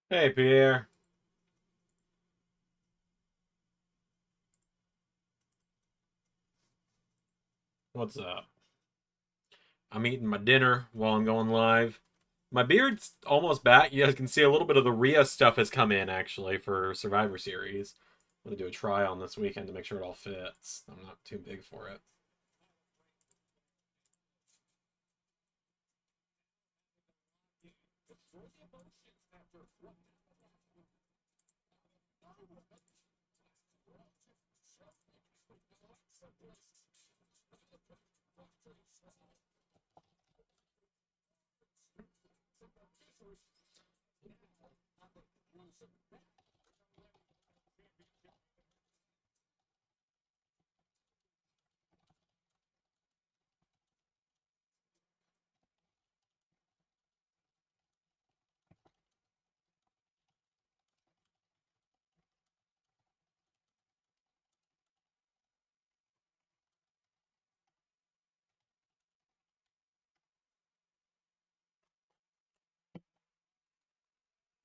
Hey, Pierre. What's up? I'm eating my dinner while I'm going live. My beard's almost back. You guys can see a little bit of the Rhea stuff has come in, actually, for Survivor Series. I'm going to do a try on this weekend to make sure it all fits. I'm not too big for it.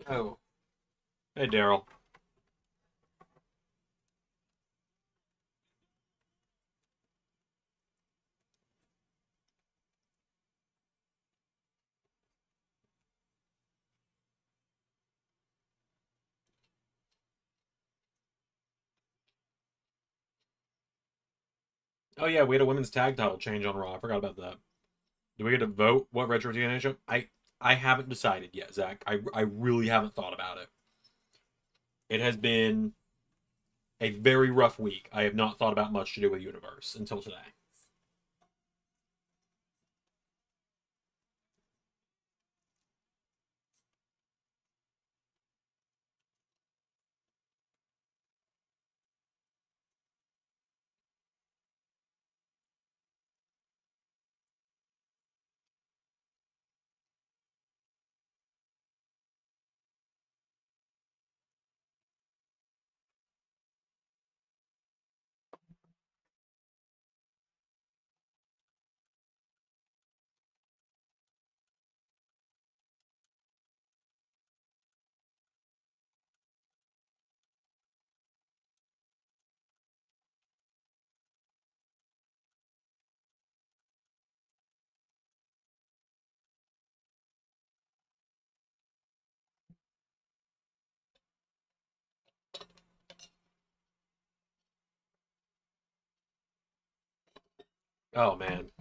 Oh. Hey, Daryl. Oh, yeah, we had a women's tag title change on Raw. I forgot about that. Do we get to vote what Retro TNA show? I haven't decided yet, Zach. I really haven't thought about it. It has been a very rough week. I have not thought about much to do with Universe until today. Oh man.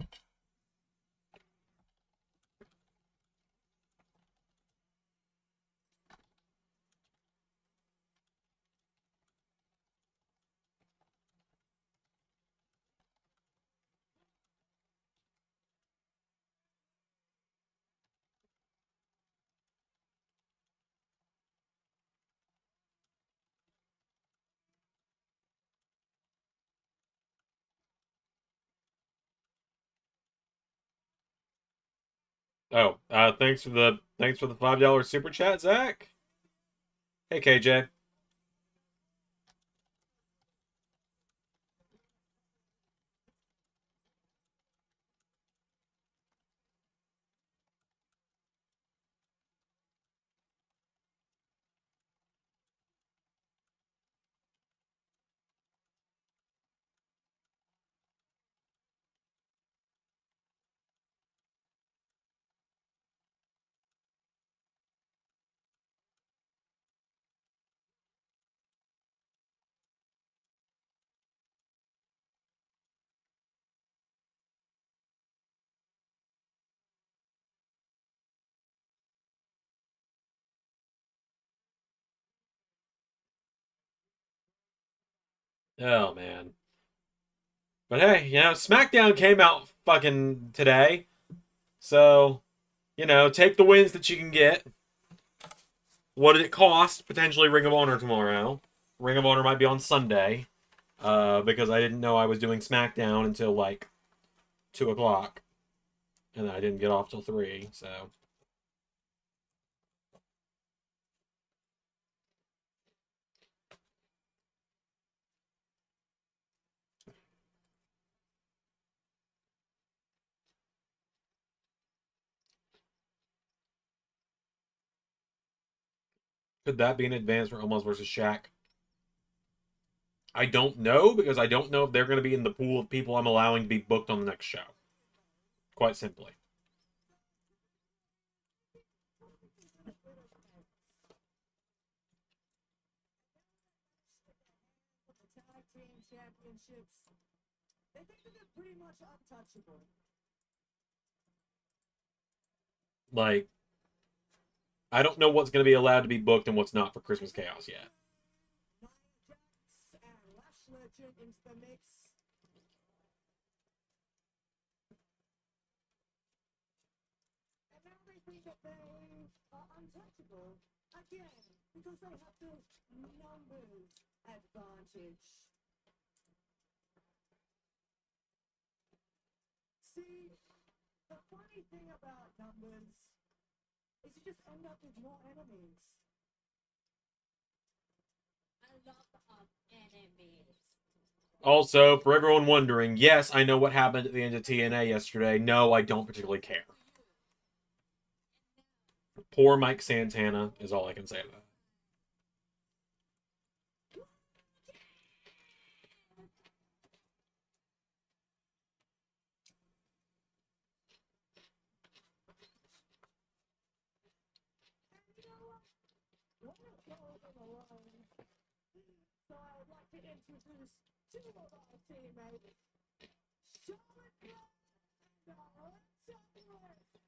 Oh, thanks for the $5 super chat, Zach. Hey, KJ. Oh man. But hey, SmackDown came out fucking today, so take the wins that you can get. What did it cost? Potentially Ring of Honor tomorrow. Ring of Honor might be on Sunday. because I didn't know I was doing SmackDown until like 2 o'clock, and I didn't get off till 3. So could that be an advance for Omos versus Shaq? I don't know, because I don't know if they're going to be in the pool of people I'm allowing to be booked on the next show. Quite simply. Like, I don't know what's going to be allowed to be booked and what's not for Christmas Chaos yet. Also, for everyone wondering, yes, I know what happened at the end of TNA yesterday. No, I don't particularly care. Poor Mike Santana is all I can say about it.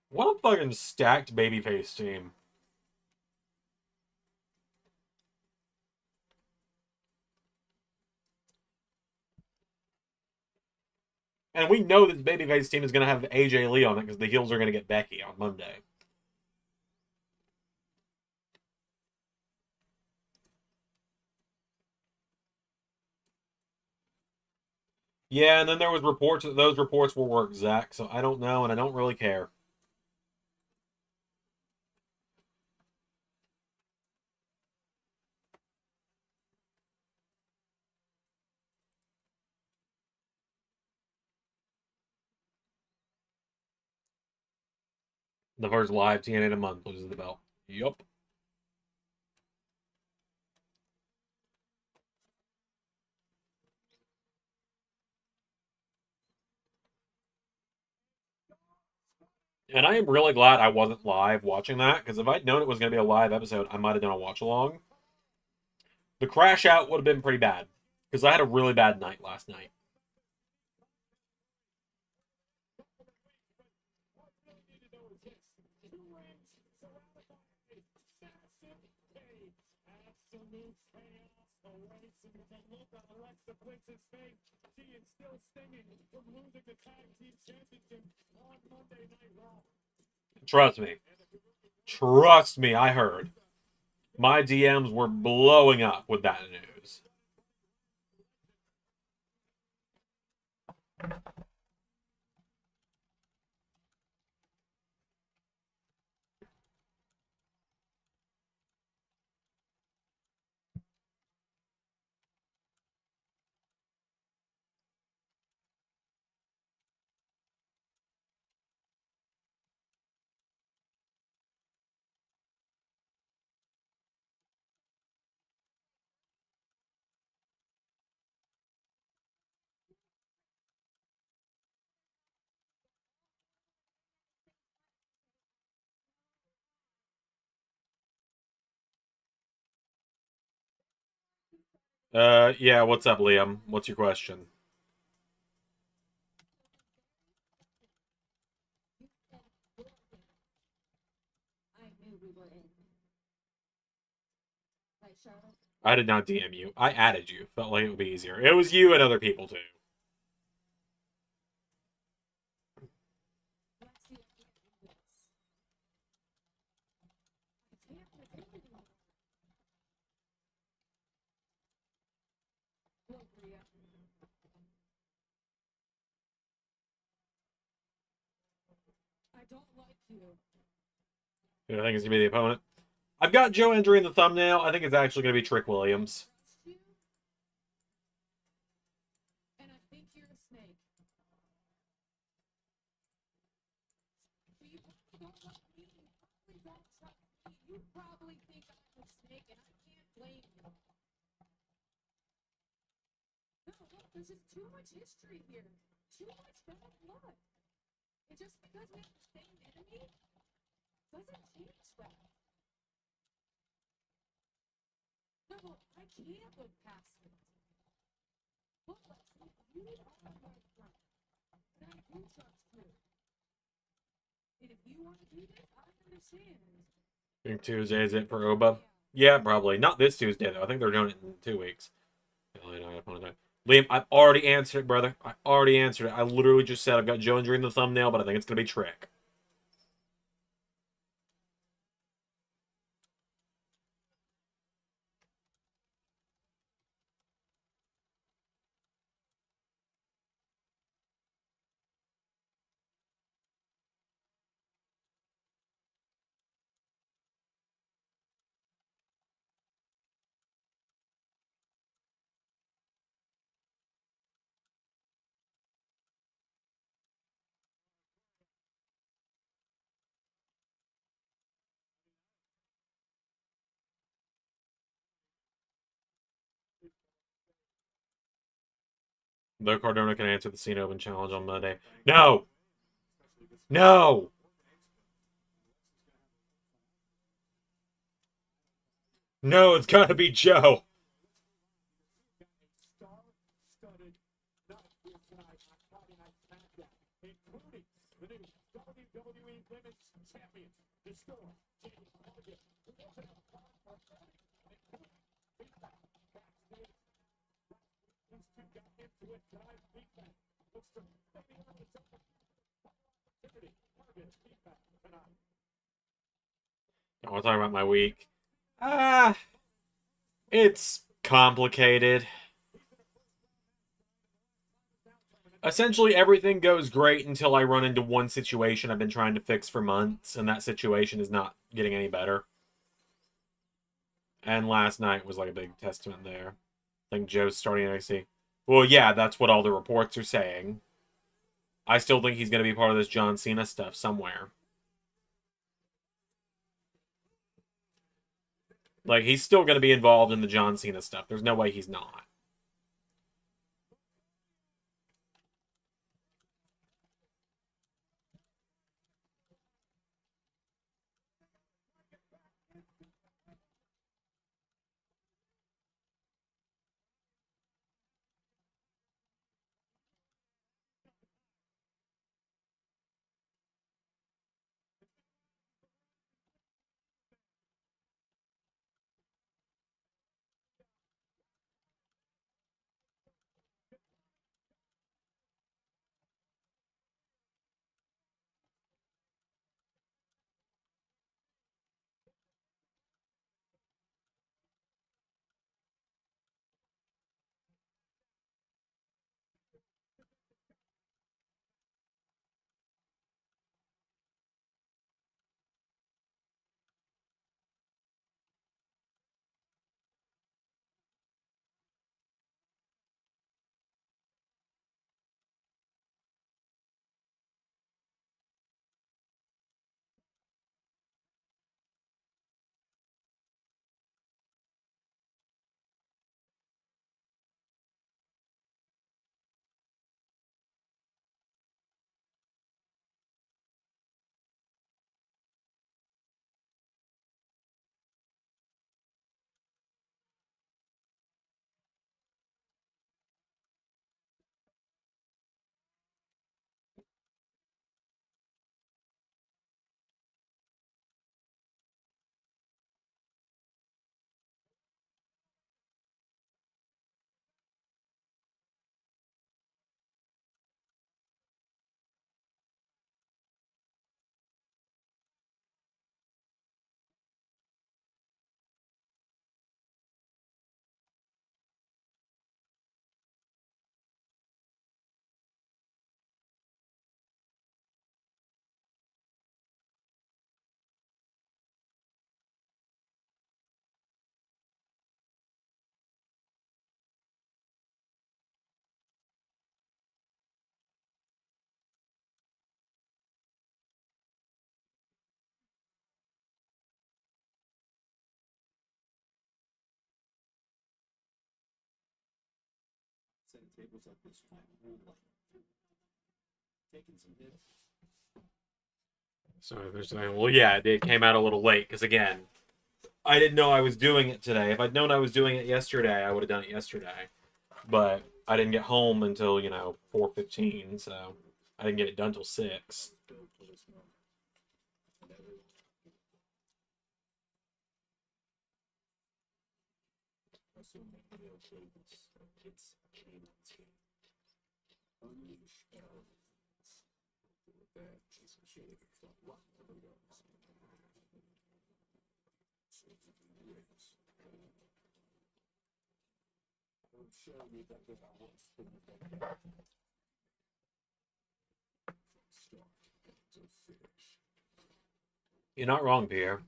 What a fucking stacked babyface team. And we know that the babyface team is going to have AJ Lee on it because the heels are going to get Becky on Monday. Yeah, and then there was reports that those reports will work, Zach, so I don't know, and I don't really care. The first live TNA in a month loses the belt. Yup. And I am really glad I wasn't live watching that, because if I'd known it was going to be a live episode, I might have done a watch along. The crash out would have been pretty bad, because I had a really bad night last night. Trust me. Trust me, I heard. My DMs were blowing up with that news. Yeah, what's up, Liam? What's your question? I did not DM you. I added you. Felt like it would be easier. It was you and other people, too. Who do I think is going to be the opponent? I've got Joe entering the thumbnail. I think it's actually going to be Trick Williams. There's just too much history here. Too much bad blood. And just because we have the same enemy doesn't change that. No, I can't look past it. Look, you are my friend. And I do trust you. And if you want to do this, I understand. I think Tuesday is it for Oba. Yeah, probably. Not this Tuesday, though. I think they're doing it in 2 weeks. Liam, I've already answered it, brother. I already answered it. I literally just said I've got Joe entering the thumbnail, but I think it's going to be Trick. Though Cardona can answer the Cena Open Challenge on Monday. No! No! No, it's got to be Joe. I want to talk about my week. It's complicated. Essentially, everything goes great until I run into one situation I've been trying to fix for months, and that situation is not getting any better. And last night was like a big testament there. I think Joe's starting NXT. Well, yeah, that's what all the reports are saying. I still think he's going to be part of this John Cena stuff somewhere. Like, he's still going to be involved in the John Cena stuff. There's no way he's not. So they're saying, well, yeah, it came out a little late because again, I didn't know I was doing it today. If I'd known I was doing it yesterday, I would have done it yesterday. But I didn't get home until 4:15, so I didn't get it done till 6. You're not wrong, Pierre.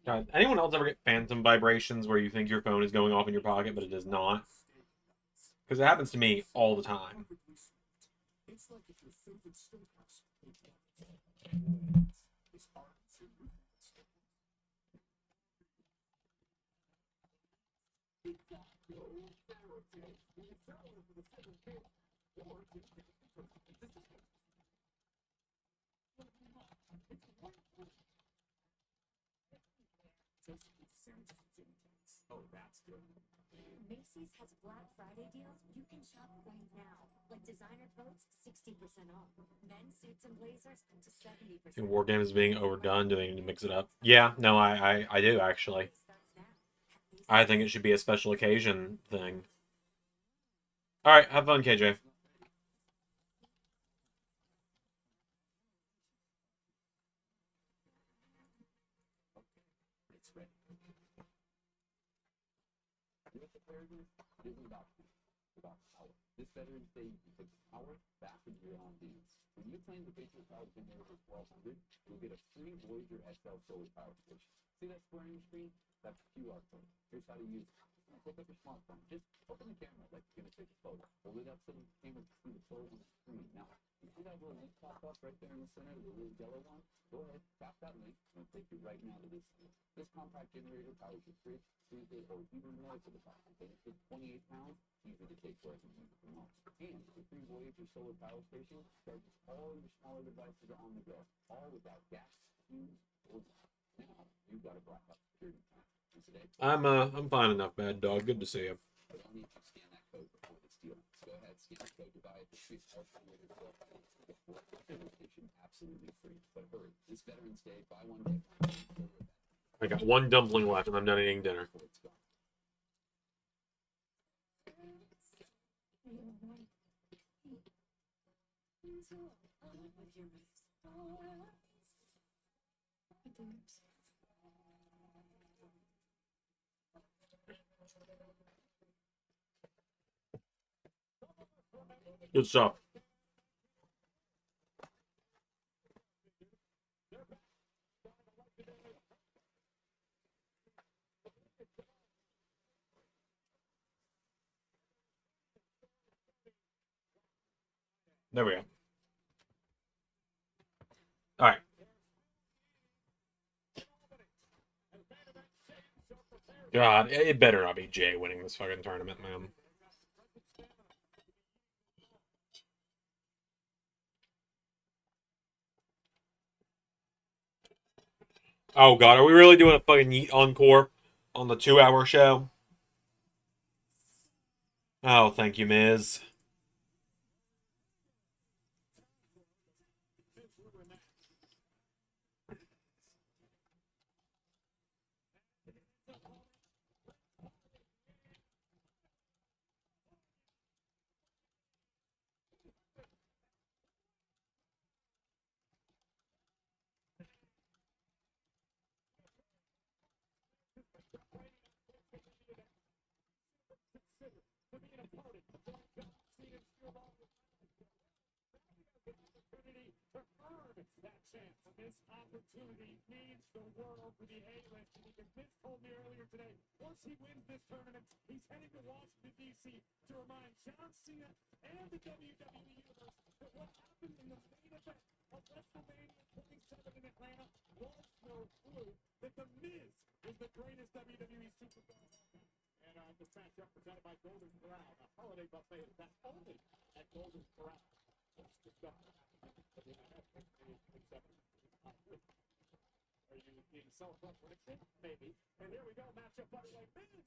God, anyone else ever get phantom vibrations where you think your phone is going off in your pocket, but it does not? Because it happens to me all the time. Macy's has Black Friday deals you can shop right now. Like designer coats, 60% off. Men's suits and blazers to 70%. War games being overdone. Do they need to mix it up? Yeah, no, I do actually. I think it should be a special occasion thing. All right, have fun, KJ. This Veterans Day, you put power back into your own hands. When you claim the Patriot Power Generator 1200, you'll get a free Voyager SL solar power station. See that square on your screen? That's the QR code. Here's how to use it. Pick up your smartphone. Just open the camera like you're going to take a photo. Hold it up so the camera can see the photo on the screen. Now, you see that little link pop up right there in the center, the little yellow one? Go ahead, tap that link, and it'll take you right now to this link. This compact generator powers your fridge, freezer, or even more for the power. It's 28 pounds, easy to take wherever you need the most. And the free Voyager solar power station charges all your smaller devices on the go, all without gas, fumes, or now you've got a blackout security plan. And today, I'm fine enough, bad dog. Good to see you. but only if you scan that code before this deal. So go ahead, scan the code to buy the free power generator station absolutely free. But hurry, this Veterans Day, buy one get one. I got one dumpling left, and I'm done eating dinner. Good stuff. There we go. All right. God, it better not be Jay winning this fucking tournament, man. Oh God, are we really doing a fucking Yeet encore on the 2-hour show? Oh, thank you, Miz. to be an opponent. John Cena still on the opportunity to earn that chance. This opportunity means the world for the A-list. And even Vince told me earlier today, once he wins this tournament, he's heading to Washington, D.C. to remind John Cena and the WWE Universe that what happened in the main event of WrestleMania 27 in Atlanta was no fluke, that The Miz is the greatest WWE superstar of all time. And this matchup presented by Golden Corral, a holiday buffet that's only at Golden Corral. That's the stuff that happened. Are you being self-referential? Maybe. And here we go, matchup underway. Miz and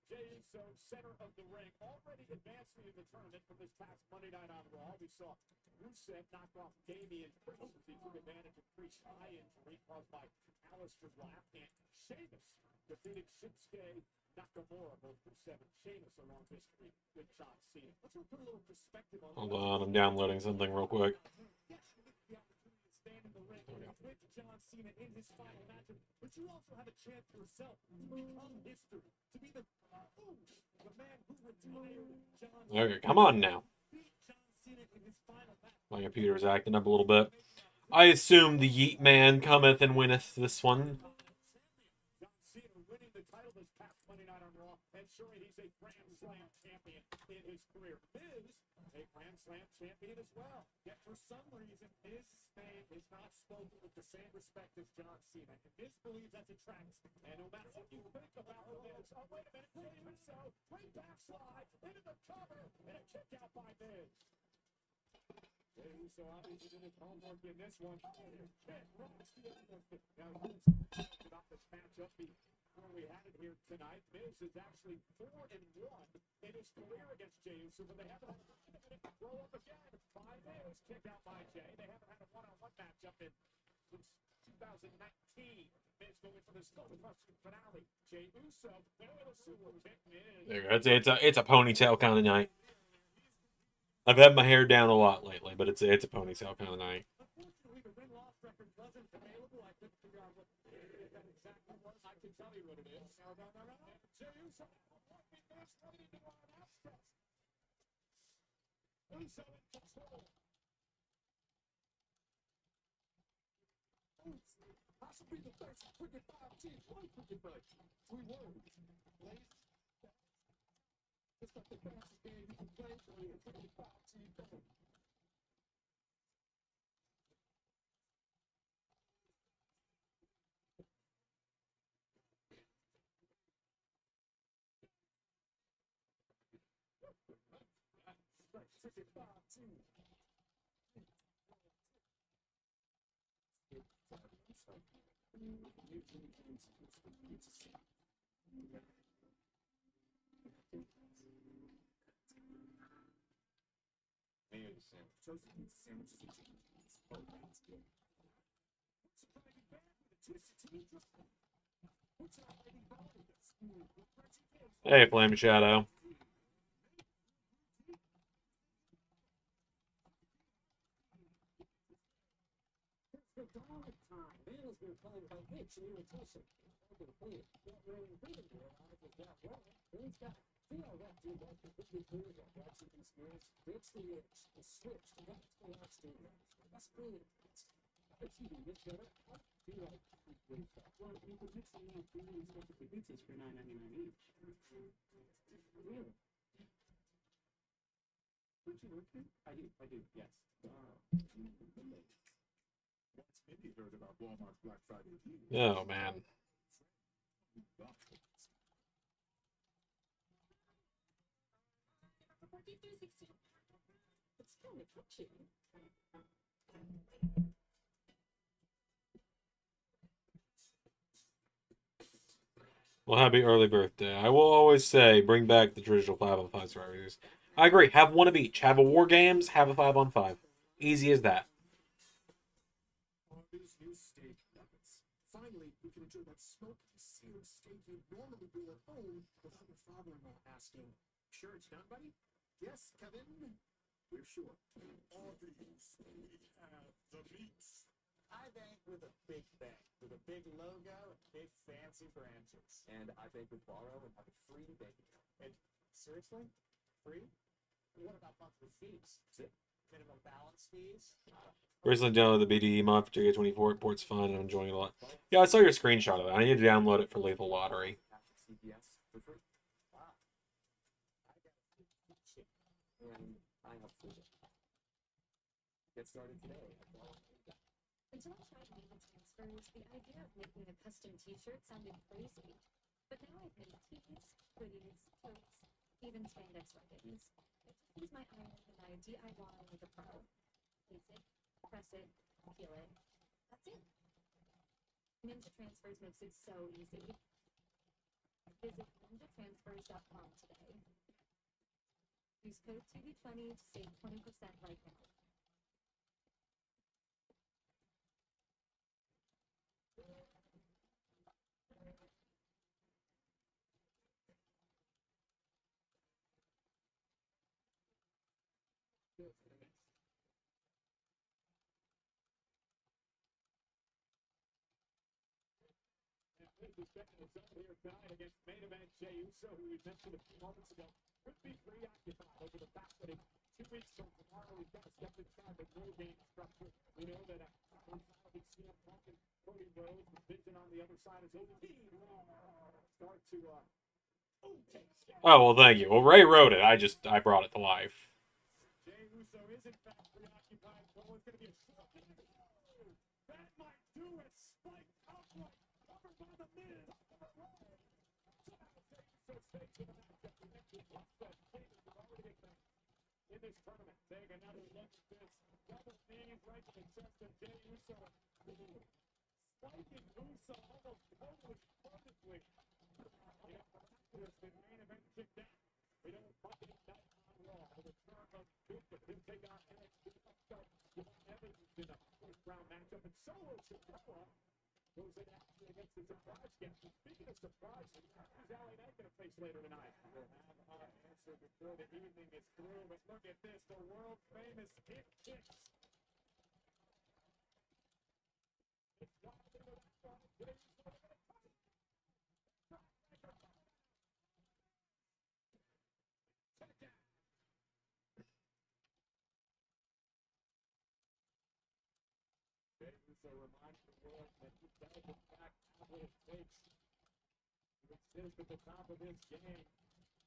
Jey Uso, center of the ring, already advancing in the tournament from this past Monday night on Raw. We saw Rusev knock off Damian Priest as he took advantage of Priest's eye injury caused by Aleister Black, and Sheamus defeated Shinsuke Nakamura. Both Rusev and Sheamus are long history with John Cena. Let's put a little perspective on. Hold on, I'm downloading something real quick. Yes, you get the opportunity to stand in the ring with John Cena in his final matchup, but you also have a chance yourself to become history, to be the man who retired John Cena. Okay, come on now. Beat John Cena in his final match. My computer's acting up a little bit. I assume the Yeet Man cometh and winneth this one. John Cena winning the title this past Monday night on Raw, ensuring he's a Grand Slam champion in his career. Miz, a Grand Slam champion as well. Yet for some reason, Miz's name is not spoken with the same respect as John Cena. And Miz believes that's a trap. And no matter what you think about Miz, oh, wait a minute, Jey Uso, great backslide into the cover, and a kick out by Miz. Jey Uso obviously did his homework in this one. Now, about this matchup before we had it here tonight, Miz is actually 4-1 in his career against Jey Uso, but they haven't had a minute roll up again by Miz, kick out by Jey. They haven't had a one-on-one matchup since 2019. Miz going for the skull-crushing finale. Jey Uso, there with a super kick. Miz. There you go. It's a ponytail kind of night. I've had my hair down a lot lately, but it's a ponytail kind of night. Unfortunately, the win-loss record wasn't available. I couldn't figure out what that exactly was. I can tell you what it is. No. Jey Uso, what we missed, ready to go on outstretch. Uso in control. Possibly the first cricket 5 team, one cricket fight. 3 words. It's not the fastest game you can play for a cricket 5 team game. Cricket 5 team. Toasted pizza sandwiches and chicken wings. Oh, that's good. What's a Friday bag with a twisted tea just for? What's our lady body that's spoiled with fresh kids? Hey, Flame Shadow. It's the dawn of time. Man has been plagued by itch and irritation. Over the pain. Not really breathing very hard if it's not wrong. He's got feel that dude like the big clear that got you experience. Fix the itch. The switch. The next to watch the that's brilliant. It's even this better. I feel like well, you could mix them up 3 specialty pizzas for $9.99 each. Really? Don't you work here? I do, yes. What's Mindy heard about Walmart's Black Friday deal? Oh, man. It's kind of touching. Well, happy early birthday. I will always say, bring back the traditional 5-on-5 survivors. I agree. Have one of each. Have a War Games, have a 5-on-5. Easy as that. These new steak nuggets. Finally, we can enjoy that smoky, seared steak you normally do at home without your father-in-law asking, "Sure it's done, buddy?" "Yes, Kevin." "We're sure." Arby's, we have the meats. I bank with a big bank, with a big logo and big fancy branches. And I bank with Borrow and have a free bank account. And seriously, free. What about monthly fees? Minimum balance fees? Recently downloaded the BDE mod for 2K24. It ports fun and I'm enjoying it a lot. Yeah, I saw your screenshot of it. I need to download it for Lethal Lottery. CPS for free. Wow. I got a free chip, and I have food. Get started today. Until I tried making transfers, the idea of making a custom t-shirt sounded crazy. But now I've made tees, hoodies, totes, even spandex leggings. I just use my iron and I DIY like a pro. Place it, press it, peel it. That's it. Ninja Transfers makes it so easy. Visit ninjatransfers.com today. Use code TV20 to save 20% right now. Who's second and zone here tonight against main event Jey Uso, who we mentioned a few moments ago, could be preoccupied over the fact that in 2 weeks from tomorrow he's got to step inside the no game structure. We know that inside of CM Punk and Cody Rhodes, the vision on the other side is indeed start to Oh, well, thank you. Well, Ray wrote it. I brought it to life. Jey Uso is in fact preoccupied. Well, it's going to be a short that might do it. Spike upright. Covered by the Miz. In this tournament, take another look at this. Double knees right to the chest of Jey Uso. Spiking Uso almost totally perfectly. Miraculously, main event kicked out. We don't bucket it night on Raw. The return of Duke to take on NXT. Start Evans in a first-round matchup, and Solo Sikoa goes in actually against the surprise guest. And speaking of surprise, who's LA Knight going to face later tonight? We'll have our answer before the evening is through. But look at this, the world-famous hit kicks. It's wild into that one. So reminds the world that he does in fact have what it takes to exist at the top of his game.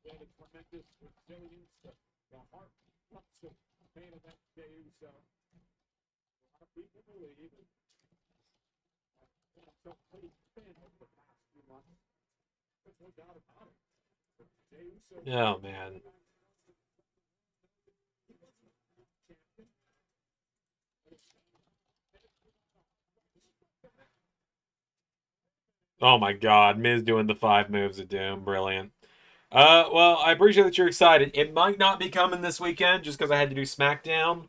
He had a tremendous resilience, the heart pucks of main event Jey Uso. A lot of people believe it. So pretty thin over the past few months. There's no doubt about it. Jey Uso. Oh, man. Oh my God, Miz doing the 5 moves of doom, brilliant. Well, I appreciate that you're excited. It might not be coming this weekend just because I had to do SmackDown,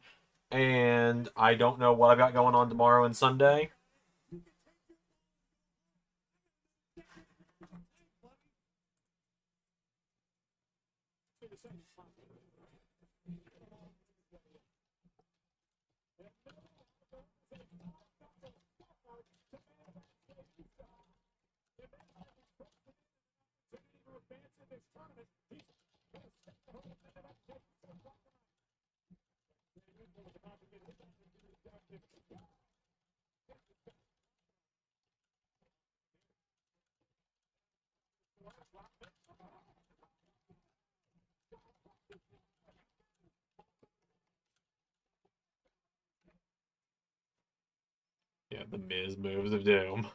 and I don't know what I've got going on tomorrow and Sunday. Yeah, the Miz moves of doom.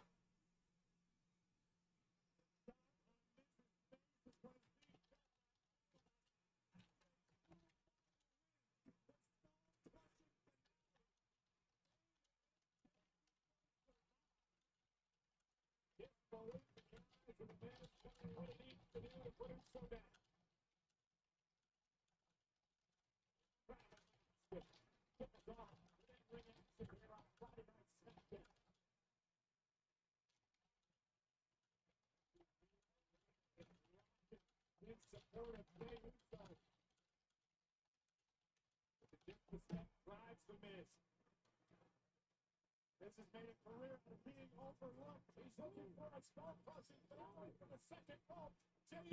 This has made a career of being overlooked. He's looking for a skull-crushing finale for the second bump.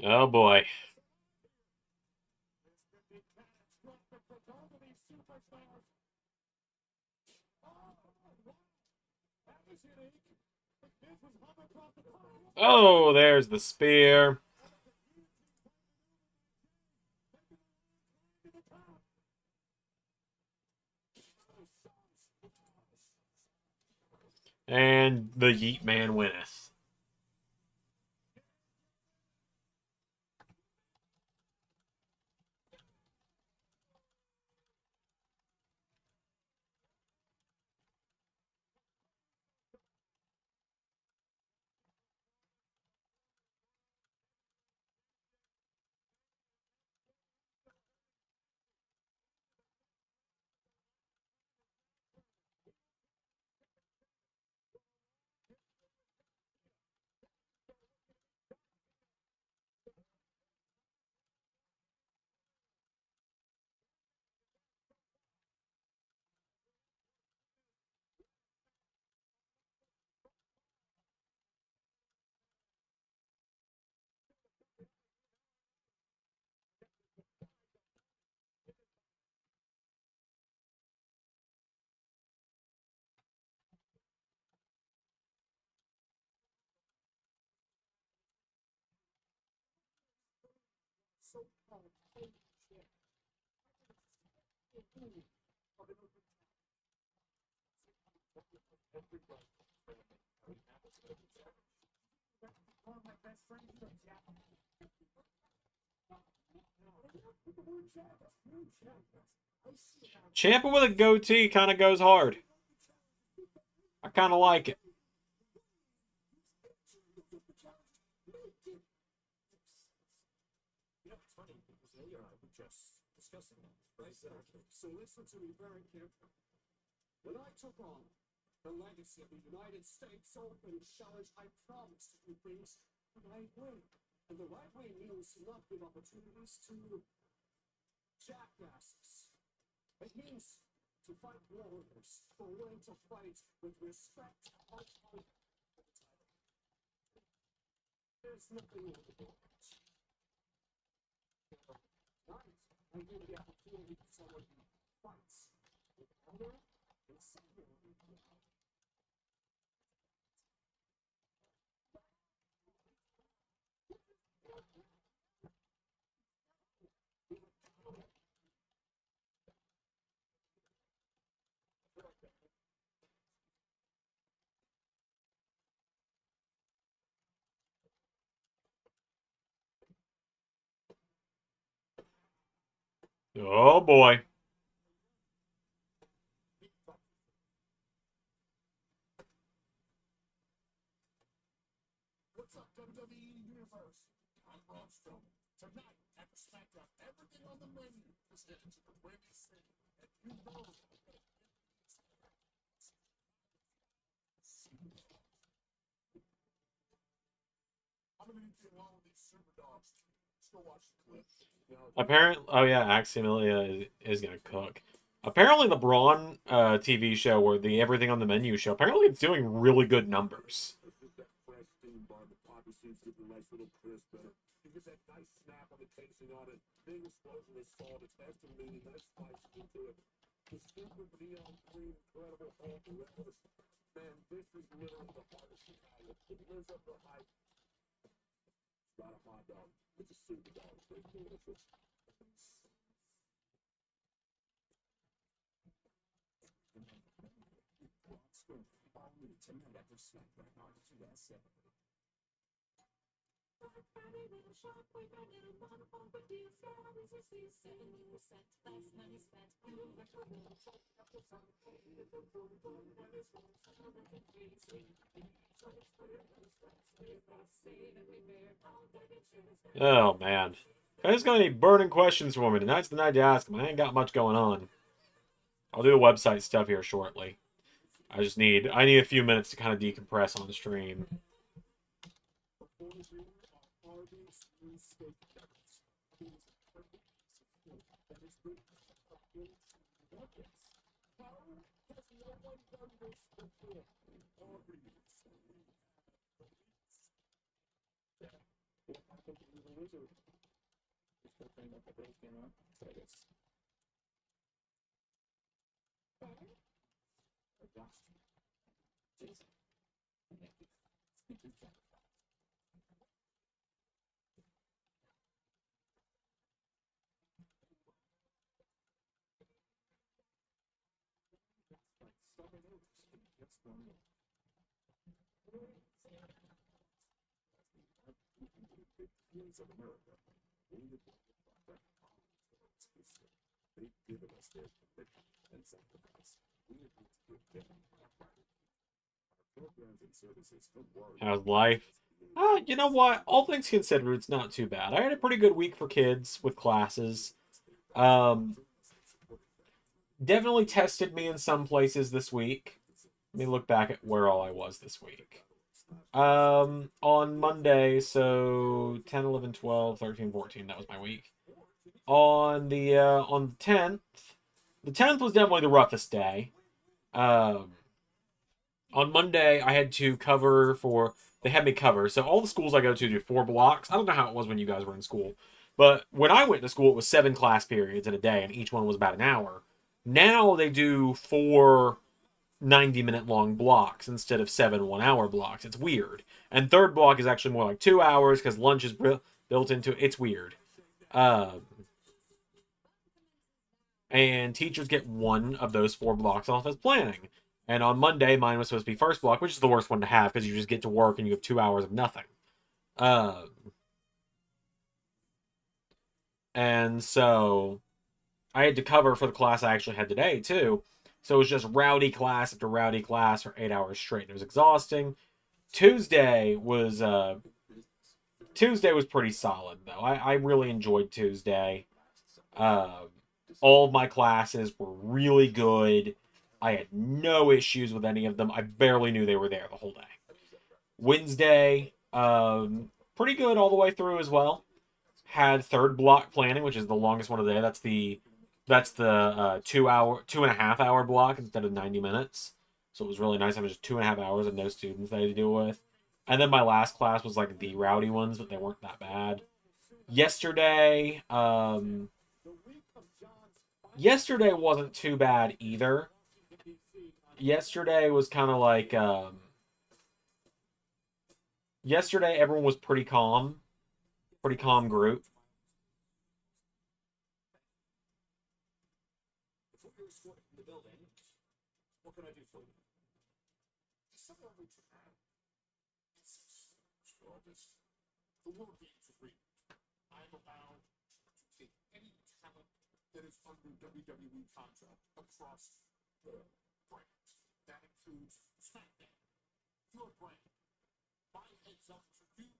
Oh boy. Big catastrophic for both of these superstars. Oh, wow. That was unique. This was hung across the top. Oh, there's the spear. And the Yeet Man winneth. So-called coach chair. My best friend, Champa with a goatee kind of goes hard. I kind of like it. You know, it's funny because they were just discussing that. Exactly. So listen to me very carefully. When I took on the legacy of the United States Open Challenge, I promised to do things the right way. And the right way means to not give opportunities to jackasses. It means to fight warriors who are willing to fight with respect. There's nothing wrong with that. Right. I give the opportunity to someone who fights with honor and savior. Oh boy. What's up, WWE Universe? I'm Braun Strowman. Tonight, at the SmackDown, everything on the menu is headed to the Windy City. And you know I'm gonna need to get along with these super dogs. Let's go watch the clip. Apparently, oh yeah, Axiomelia is gonna cook. Apparently, the Braun TV show or the Everything on the Menu show, apparently it's doing really good numbers. That fresh steam bar, the poppy seeds get a nice little crisp better. You get that nice snap on the casing on it. Big explosion of salt. It's estimated nice spice into it. The super neon green, incredible Hulk relish. Man, this is literally the hardest Chicago. It lives up to hype. It's not a hot dog. It's a super dog. It's delicious. Tonight after SmackDown on USA. Oh man, I just got any burning questions for me. Tonight's the night to ask them. I ain't got much going on. I'll do the website stuff here shortly. I need a few minutes to kind of decompress on the stream. How's life? You know what? All things considered, it's not too bad. I had a pretty good week for kids with classes. Um, Definitely tested me in some places this week. Let me look back at where all I was this week. On Monday, so 10, 11, 12, 13, 14, that was my week. On the 10th, the 10th was definitely the roughest day. Um, on Monday, I had to cover for, they had me cover. So all the schools I go to do 4 blocks. I don't know how it was when you guys were in school, but when I went to school, it was 7 class periods in a day, and each one was about an hour. Now they do 4 90-minute long blocks instead of 7 1 hour blocks. It's weird. And third block is actually more like 2 hours because lunch is built into it. It's weird. And teachers get one of those 4 blocks off as planning. And on Monday, mine was supposed to be first block, which is the worst one to have because you just get to work and you have 2 hours of nothing. And so I had to cover for the class I actually had today, too. So it was just rowdy class after rowdy class for 8 hours straight. It was exhausting. Tuesday was pretty solid, though. I really enjoyed Tuesday. All of my classes were really good. I had no issues with any of them. I barely knew they were there the whole day. Wednesday, pretty good all the way through as well. Had third block planning, which is the longest one of the day. That's the 2.5 hour block instead of 90 minutes. So it was really nice. I was just 2.5 hours and no students that I had to deal with. And then my last class was like the rowdy ones, but they weren't that bad. Yesterday, yesterday wasn't too bad either. Yesterday was kind of like, yesterday everyone was pretty calm group. What can I do for you? The world needs agreement. I'm allowed to take any talent that is under WWE contract across the brand. That includes SmackDown, your brand. My heads up to you,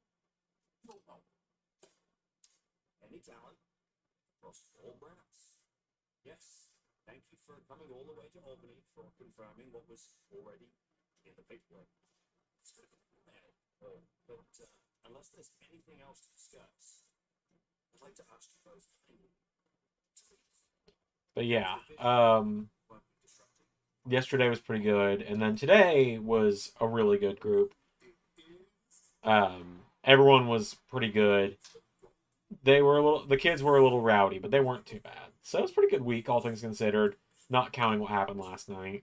you're welcome. Any talent across all brands. Yes. Thank you for coming all the way to Albany for confirming what was already in the paperwork. But unless there's anything else to discuss, I'd like to ask you both to leave. But yeah, yesterday was pretty good, and then today was a really good group. Everyone was pretty good. The kids were a little rowdy, but they weren't too bad. So it was a pretty good week, all things considered, not counting what happened last night.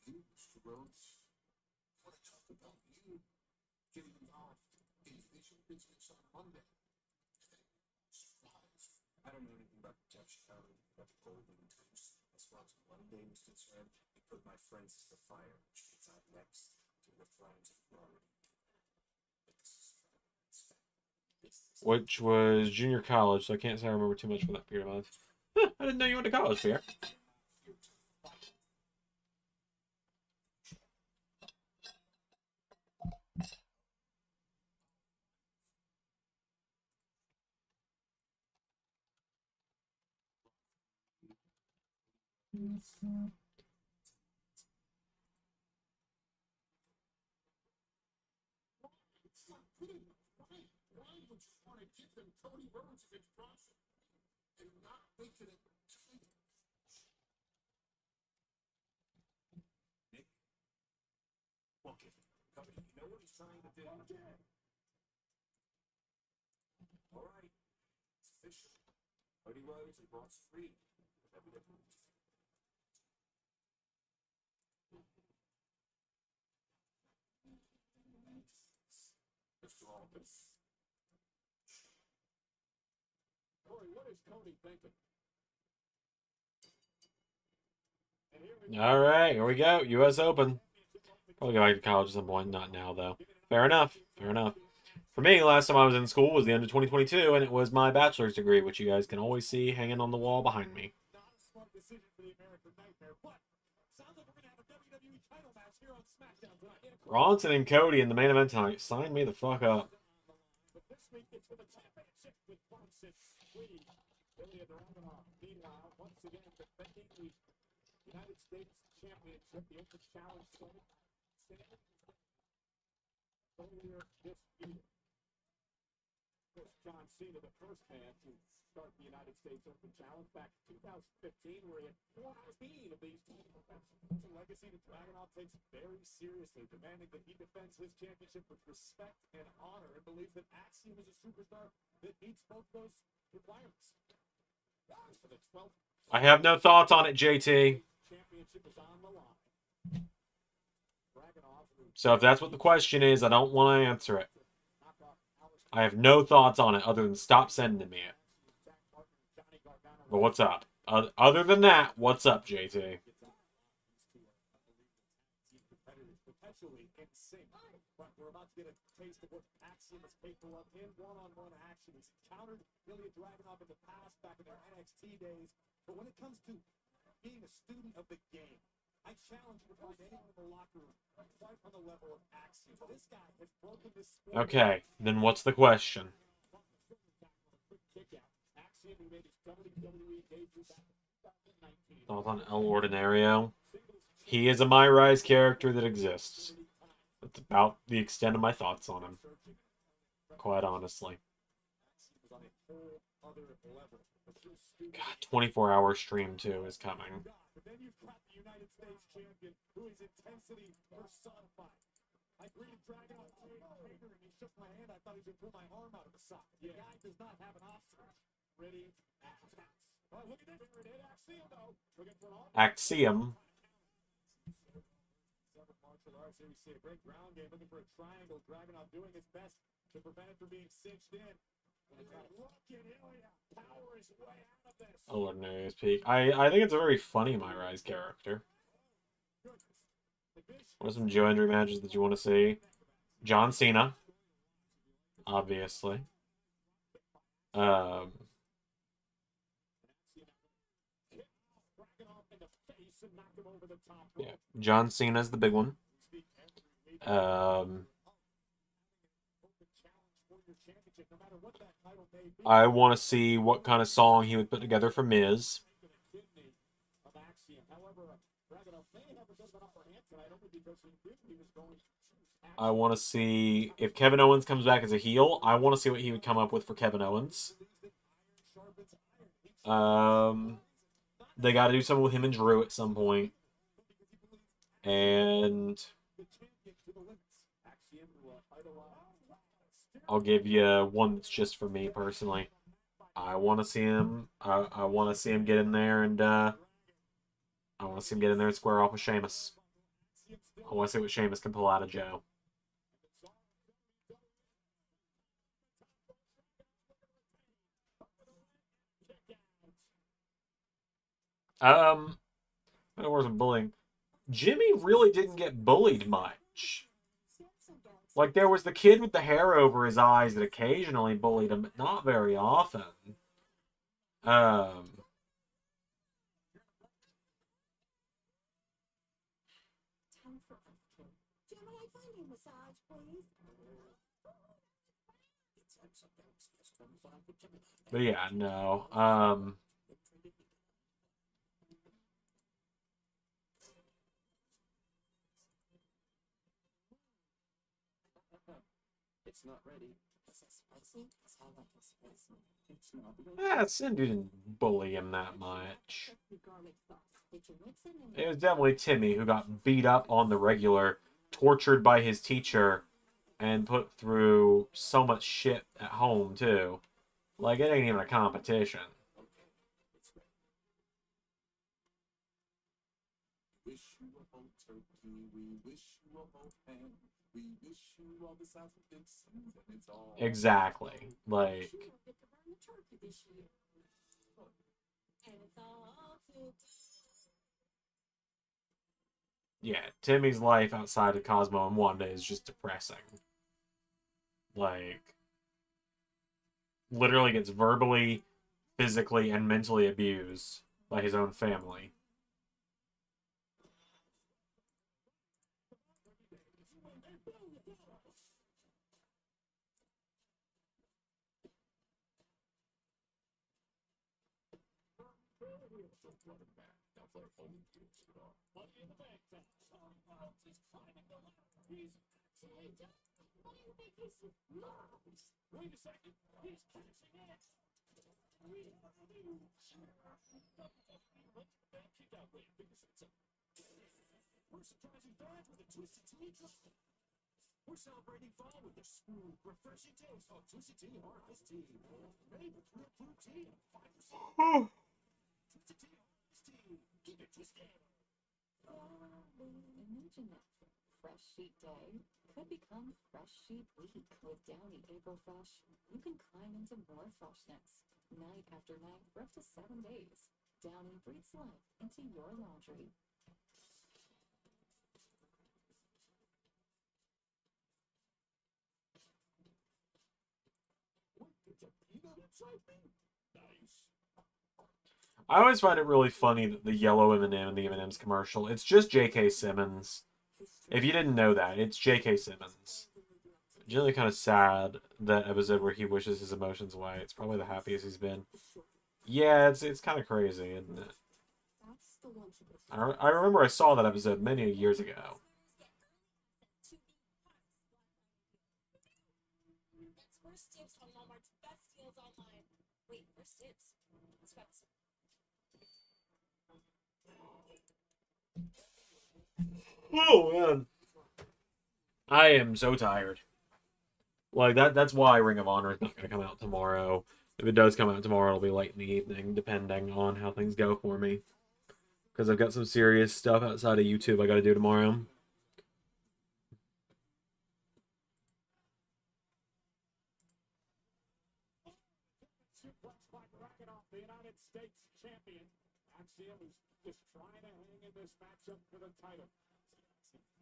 Mr. Rhodes, I want to talk about you getting involved in the vision business on Monday. I don't know anything about protection, about the golden goose. As far as Monday is concerned, we put my friends to the fire, which means I'm next to the flames of glory. Which was junior college, so I can't say I remember too much from that period of life. Huh, I didn't know you went to college, Pierre. Why would you want to give them Cody Rhodes against Bronson and not make it a title? Nick? Okay, company, you know what All right, it's official. Cody Rhodes and Ross Freed. Mr. Aldis. Corey, what is Cody thinking? All right, here we go. U.S. Open. Probably go back to college at some point. Not now, though. Fair enough. Fair enough. For me, last time I was in school was the end of 2022, and it was my bachelor's degree, which you guys can always see hanging on the wall behind me. Not a smart decision for the American Nightmare, but sounds like we're going to have a WWE title match here on SmackDown tonight. Bronson and Cody in the main event tonight. Sign me the fuck up. But this week it's for the championship with Bronson Reed. Ilya Dragunov, meanwhile, once again defending the United States Championship, the Open Challenge Tournament. Earlier this year. John Cena, the first man to start the United States Open Challenge back in 2015, where he had 14 of these tournaments. It's a legacy that Dragunov takes very seriously, demanding that he defends his championship with respect and honor, and believes that Axiom is a superstar that meets both those requirements. For the 12th I have no thoughts on it, JT. championship is on the line. Dragunov, who So if that's what the question is, I don't want to answer it. knocked off Alistair I have no thoughts on it other than stop sending me it. Jack Martin, Johnny Gargano, But what's up? Other than that, what's up, JT? competitors perpetually in sync. But we're about to get a taste of what Axiom is capable of in one-on-one action. He's encountered Ilya Dragunov in the past, back in their NXT days. But when it comes to being a student of the game, I challenge you to find anyone in the locker room quite on the level of Axiom. This guy has broken this sport. Okay, then what's the question? Quick kick out. Axiom, who made his WWE debut back in 2019. Thoughts on El Ordinario? He is a MyRise character that exists. That's about the extent of my thoughts on him, quite honestly. On a whole other level. God, 24-hour stream too is coming. But then you've got the United States champion, who is intensity personified. I greeted Dragunov and he shook my hand. I thought he was going to pull my arm out of the socket. The guy does not have an obstacle. Ready, axe. Oh, look at this. It Axiom, though. Looking for an arm. Axiom. Seven martial arts. Here we see a great ground game. Looking for a triangle. Dragunov doing his best to prevent it from being cinched in. Look at Ilya. Power his way out of this. El Ordinario's peak. I think it's a very funny MyRise character. What are some Joe Hendry matches that you want to see? John Cena, obviously. Yeah, John Cena's the big one. I want to see what kind of song he would put together for Miz. I want to see if Kevin Owens comes back as a heel. I want to see what he would come up with for Kevin Owens. They got to do something with him and Drew at some point. And I'll give you one that's just for me personally. I want to see him. I want to see him get in there and I want to see him get in there and square off with Sheamus. I want to see what Sheamus can pull out of Joe. There was some bullying. Jimmy really didn't get bullied much. Like, there was the kid with the hair over his eyes that occasionally bullied him, but not very often. But yeah, no. It's not ready. Yeah, Cindy didn't bully him that much. It was definitely Timmy who got beat up on the regular, tortured by his teacher, and put through so much shit at home too. Like, it ain't even a competition. Wish you a whole turkey, we wish you a whole ham, we wish you all the South Dixons, and it's all Exactly. Like, Sure, get to burn the turkey this year. And it's all too yeah, Timmy's life outside of Cosmo and Wanda is just depressing. Like, literally gets verbally, physically, and mentally abused by his own family. Money in the bank now. Oh, Rhodes is climbing the ladder. He's actually done. What do you think he's Rhodes? Wait a second. He's cashing in. We have a new bank kick out win because it's a we're surprising third with a twisted tea drop. We're celebrating fall with a smooth, refreshing taste of twisted tea or iced tea. Made with real fruit tea and 5%. Twisted tea or iced tea. Keep it twisted. Imagine that fresh sheet day could become fresh sheet week. With Downy April Fresh, you can climb into more freshness. Night after night for up to 7 days. Downy breathes life into your laundry. It's a peanut inside me. Nice. I always find it really funny that the yellow M&M in the M&M's commercial, it's just J.K. Simmons. If you didn't know that, it's J.K. Simmons. Generally kind of sad, that episode where he wishes his emotions away. It's probably the happiest he's been. Yeah, it's kind of crazy, isn't it? I remember I saw that episode many years ago. That's first dibs on Walmart's best deals online. Wait, first dibs? It's fast. Oh, man. I am so tired. Like, that's why Ring of Honor is not going to come out tomorrow. If it does come out tomorrow, it'll be late in the evening, depending on how things go for me. Because I've got some serious stuff outside of YouTube I got to do tomorrow. Suplex by Dragunov, the United States champion. Axiom is just trying to hang in this matchup for the title.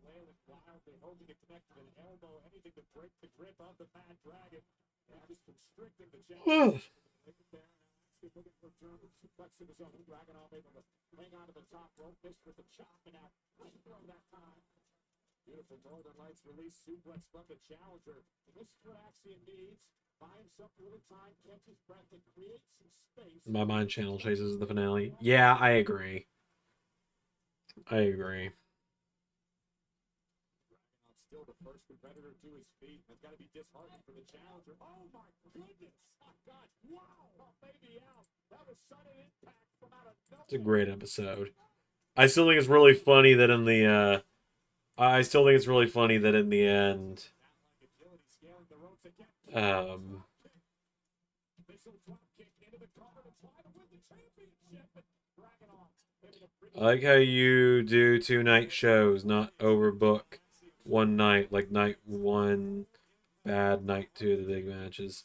Flailing wildly, hoping to connect with an elbow, anything to break the grip of the Mad Dragon. Yeah, just constricting the champion. Looking for German suplex in his own. Dragunov able to hang on to the top rope, missed with the chop, and out. Nice throw that time. Beautiful Northern Lights release suplex from the challenger. This is what Axiom needs. Buy himself a little time, catch his breath, and create some space. My mind channel chases the finale. Yeah, I agree. I agree. Dragunov still the first competitor to his feet. That's got to be disheartening for the challenger. Oh my goodness! My God! Wow! Oh, baby out. That was sudden impact from out of nowhere. It's a great episode. I still think it's really funny that in the I still think it's really funny that in the end I like how you do 2 night shows, not overbook one night, like night 1 bad, night 2 the big matches.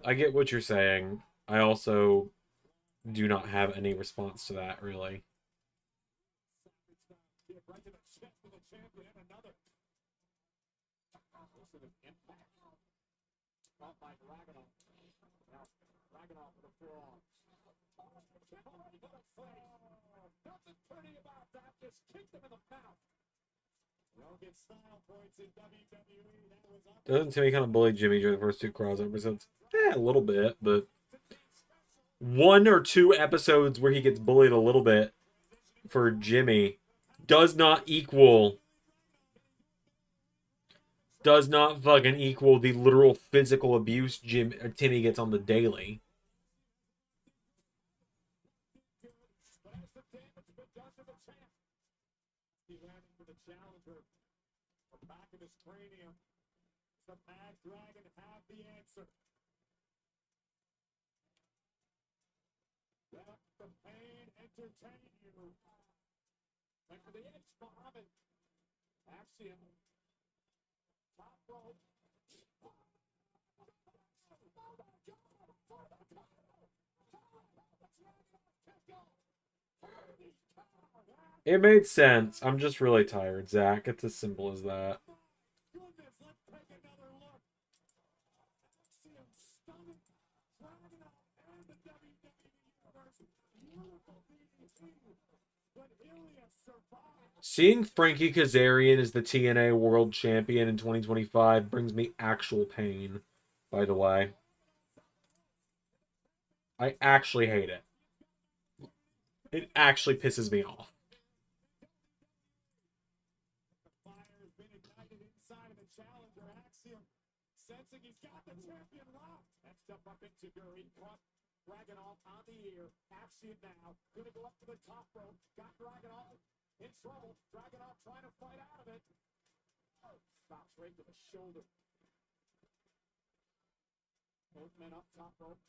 I get what you're saying. I also do not have any response to that, really. Nothing pretty about that. Just kick them in the mouth. Don't get style points in WWE. That was up. Doesn't Timmy kind of bully Jimmy during the first 2 crossover episodes? A little bit, but 1 or 2 episodes where he gets bullied a little bit for Jimmy does not fucking equal the literal physical abuse Timmy gets on the daily. back of his cranium. Does the Mad Dragon have the answer? Let the pain entertain you. Back to the edge, Muhammad. Axiom. Top rope. It made sense. I'm just really tired, Zach. It's as simple as that. Goodness, let's take another look. Axiom stunning. Dragging out and the WWE Universe. Beautiful DDT. But Ilya survived. Seeing Frankie Kazarian as the TNA World Champion in 2025 brings me actual pain, by the way. I actually hate it. It actually pisses me off. The fire has been ignited inside of the challenger. Axiom sensing he's got the champion locked. That's step up into Guri. Caught Dragunov on the ear. Axiom now gonna go up to the top rope. Got Dragunov in trouble. Dragunov trying to fight out of it. Stops right to the shoulder. Both men up top rope.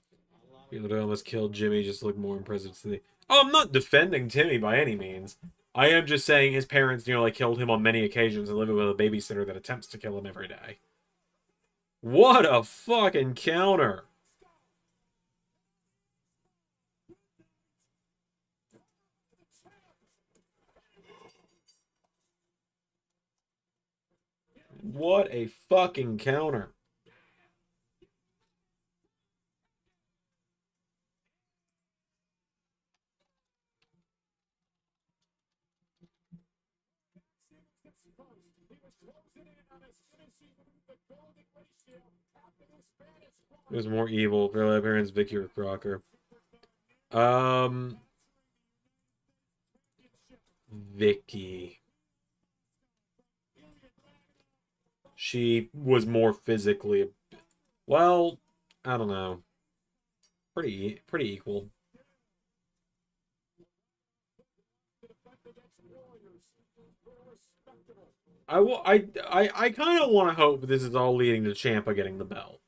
You know, they almost killed Jimmy, just look more impressive to the... Oh, I'm not defending Timmy by any means. I am just saying his parents nearly killed him on many occasions and living with a babysitter that attempts to kill him every day. What a fucking counter! What a fucking counter. It was more evil. Fairly parents, Vicky or Crocker. Vicky. She was more physically... Well, I don't know. Pretty equal. I kind of want to hope this is all leading to Ciampa getting the belt.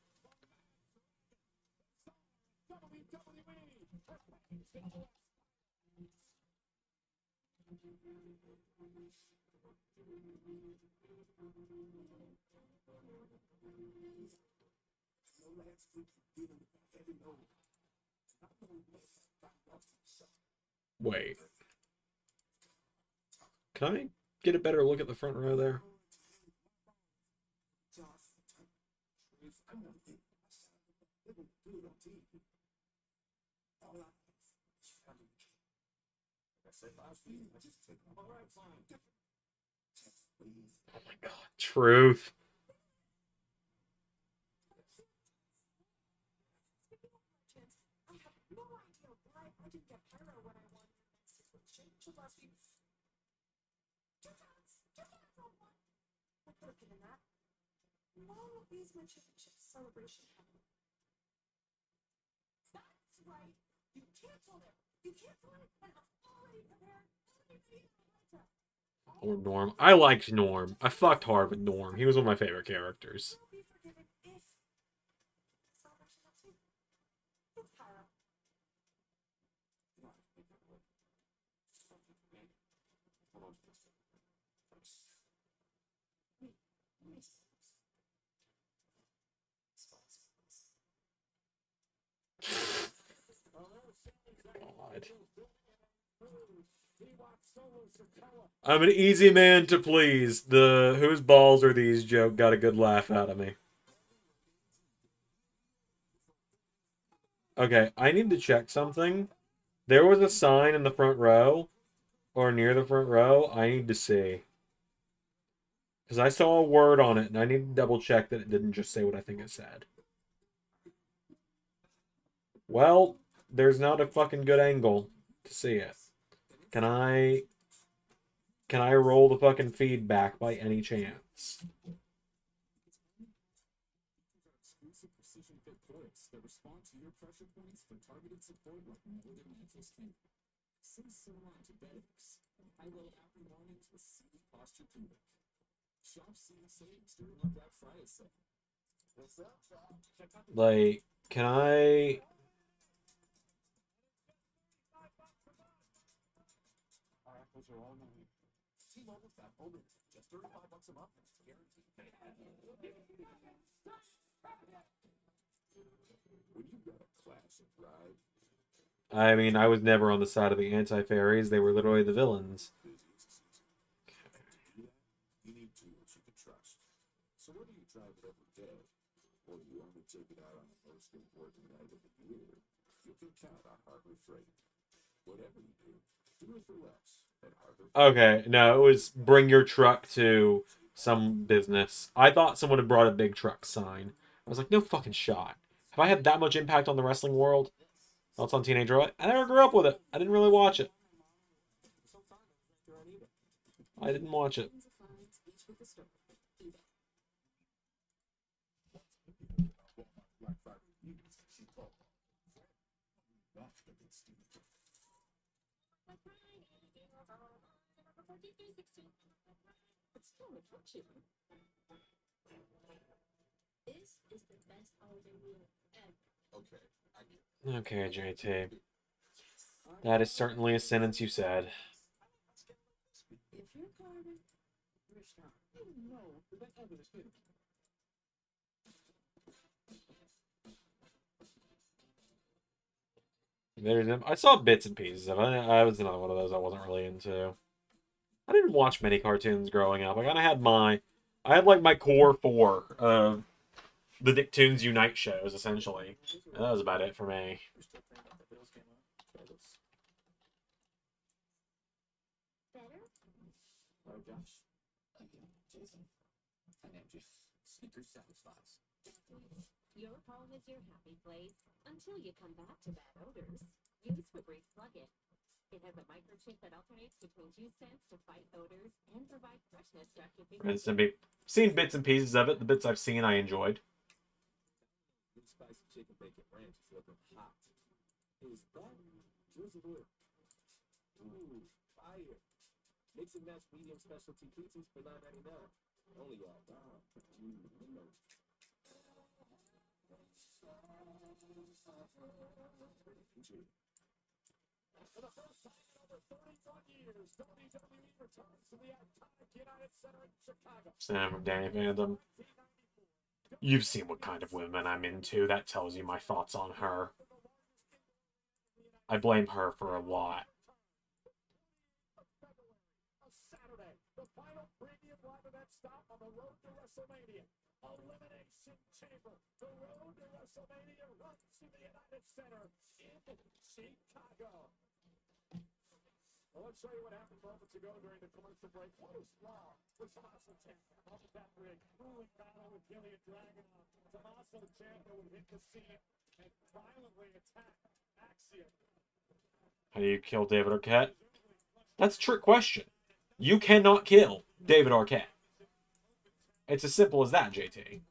Wait. Can I get a better look at the front row there? Oh my god, truth. I have no idea why I didn't get pyro when I won the championship last week. Two times on one. I could have given that. No, these my championship celebration happened. That's right. You canceled it. You canceled it, and I'm already prepared. Or Norm. I liked Norm. I fucked hard with Norm. He was one of my favorite characters. Will be forgiven if celebration next week. It's pyro. God. I'm an easy man to please. The whose balls are these joke got a good laugh out of me. Okay, I need to check something. There was a sign in the front row, or near the front row, I need to see. Because I saw a word on it, and I need to double check that it didn't just say what I think it said. Well, there's not a fucking good angle to see it. Can I roll the fucking feedback by any chance? That respond to your pressure points for targeted support like no other mattress can. Say so on to beds. I will every mornings with CD posture to it. Like, can I? Those are all mine. T-Mobile's got unlimited, just $35 a month. Guaranteed. When you got a classic ride, I mean, I was never on the side of the anti-fairies. They were literally the villains. you need tools you can trust. So whether you drive it every day, or you only take it out on the most important night of the year, you can count on Harbor Freight. Whatever you do it for less at Harbor Freight. Okay, no, it was bring your truck to some business. I thought someone had brought a big truck sign. I was like, no fucking shot. Have I had that much impact on the wrestling world? Well, it's on Teenage Roy. I never grew up with it. I didn't really watch it. I didn't watch it. This is the best holiday meal ever. Okay, I get it. Okay, JT. That is certainly a sentence you said. If you're Carter, you're strong. No, that others did. I saw bits and pieces of it. I was another one of those I wasn't really into. I didn't watch many cartoons growing up. I kind of had I had like my core four of the Nicktoons Unite shows, essentially. And that was about it for me. Better? Oh, Josh. Jason. I am just Snickers satisfies. Your home is your happy place until you come back to bad odors. Use Febreze plug-in. It has a microchip that alternates between juice scents to fight odors and provide freshness to your fingertips. Seen bits and pieces of it. The bits I've seen, I enjoyed. Good spicy chicken bacon ranch is looking hot. Is that drizzle? Ooh, fire. Mix and match medium specialty pizzas for $9.99. Only at For the first time in over 31 years, WWE returns to the iconic United Center in Chicago. Sam from Danny Phantom. You've seen what kind of women I'm into. That tells you my thoughts on her. I blame her for a lot. Saturday, the final premium live event stop on the road to WrestleMania. Elimination Chamber. The road to WrestleMania runs to the United Center in Chicago. Well, let's show you what happened moments ago during the commercial break. What is wrong with Tommaso Ciampa? Off of that ring, grueling battle with Gillian Dragunov. Tommaso Ciampa would hit the scene and violently attack Axiom. How do you kill David Arquette? That's a trick question. You cannot kill David Arquette. It's as simple as that, JT.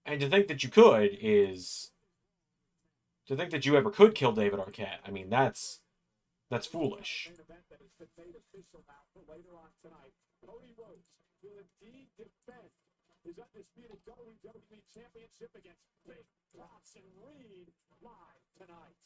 And to think that you could is... To think that you ever could kill David Arquette, I mean, that's foolish. Cody Rhodes will indeed defend his undisputed WWE Championship against Big Bronson Reed live tonight.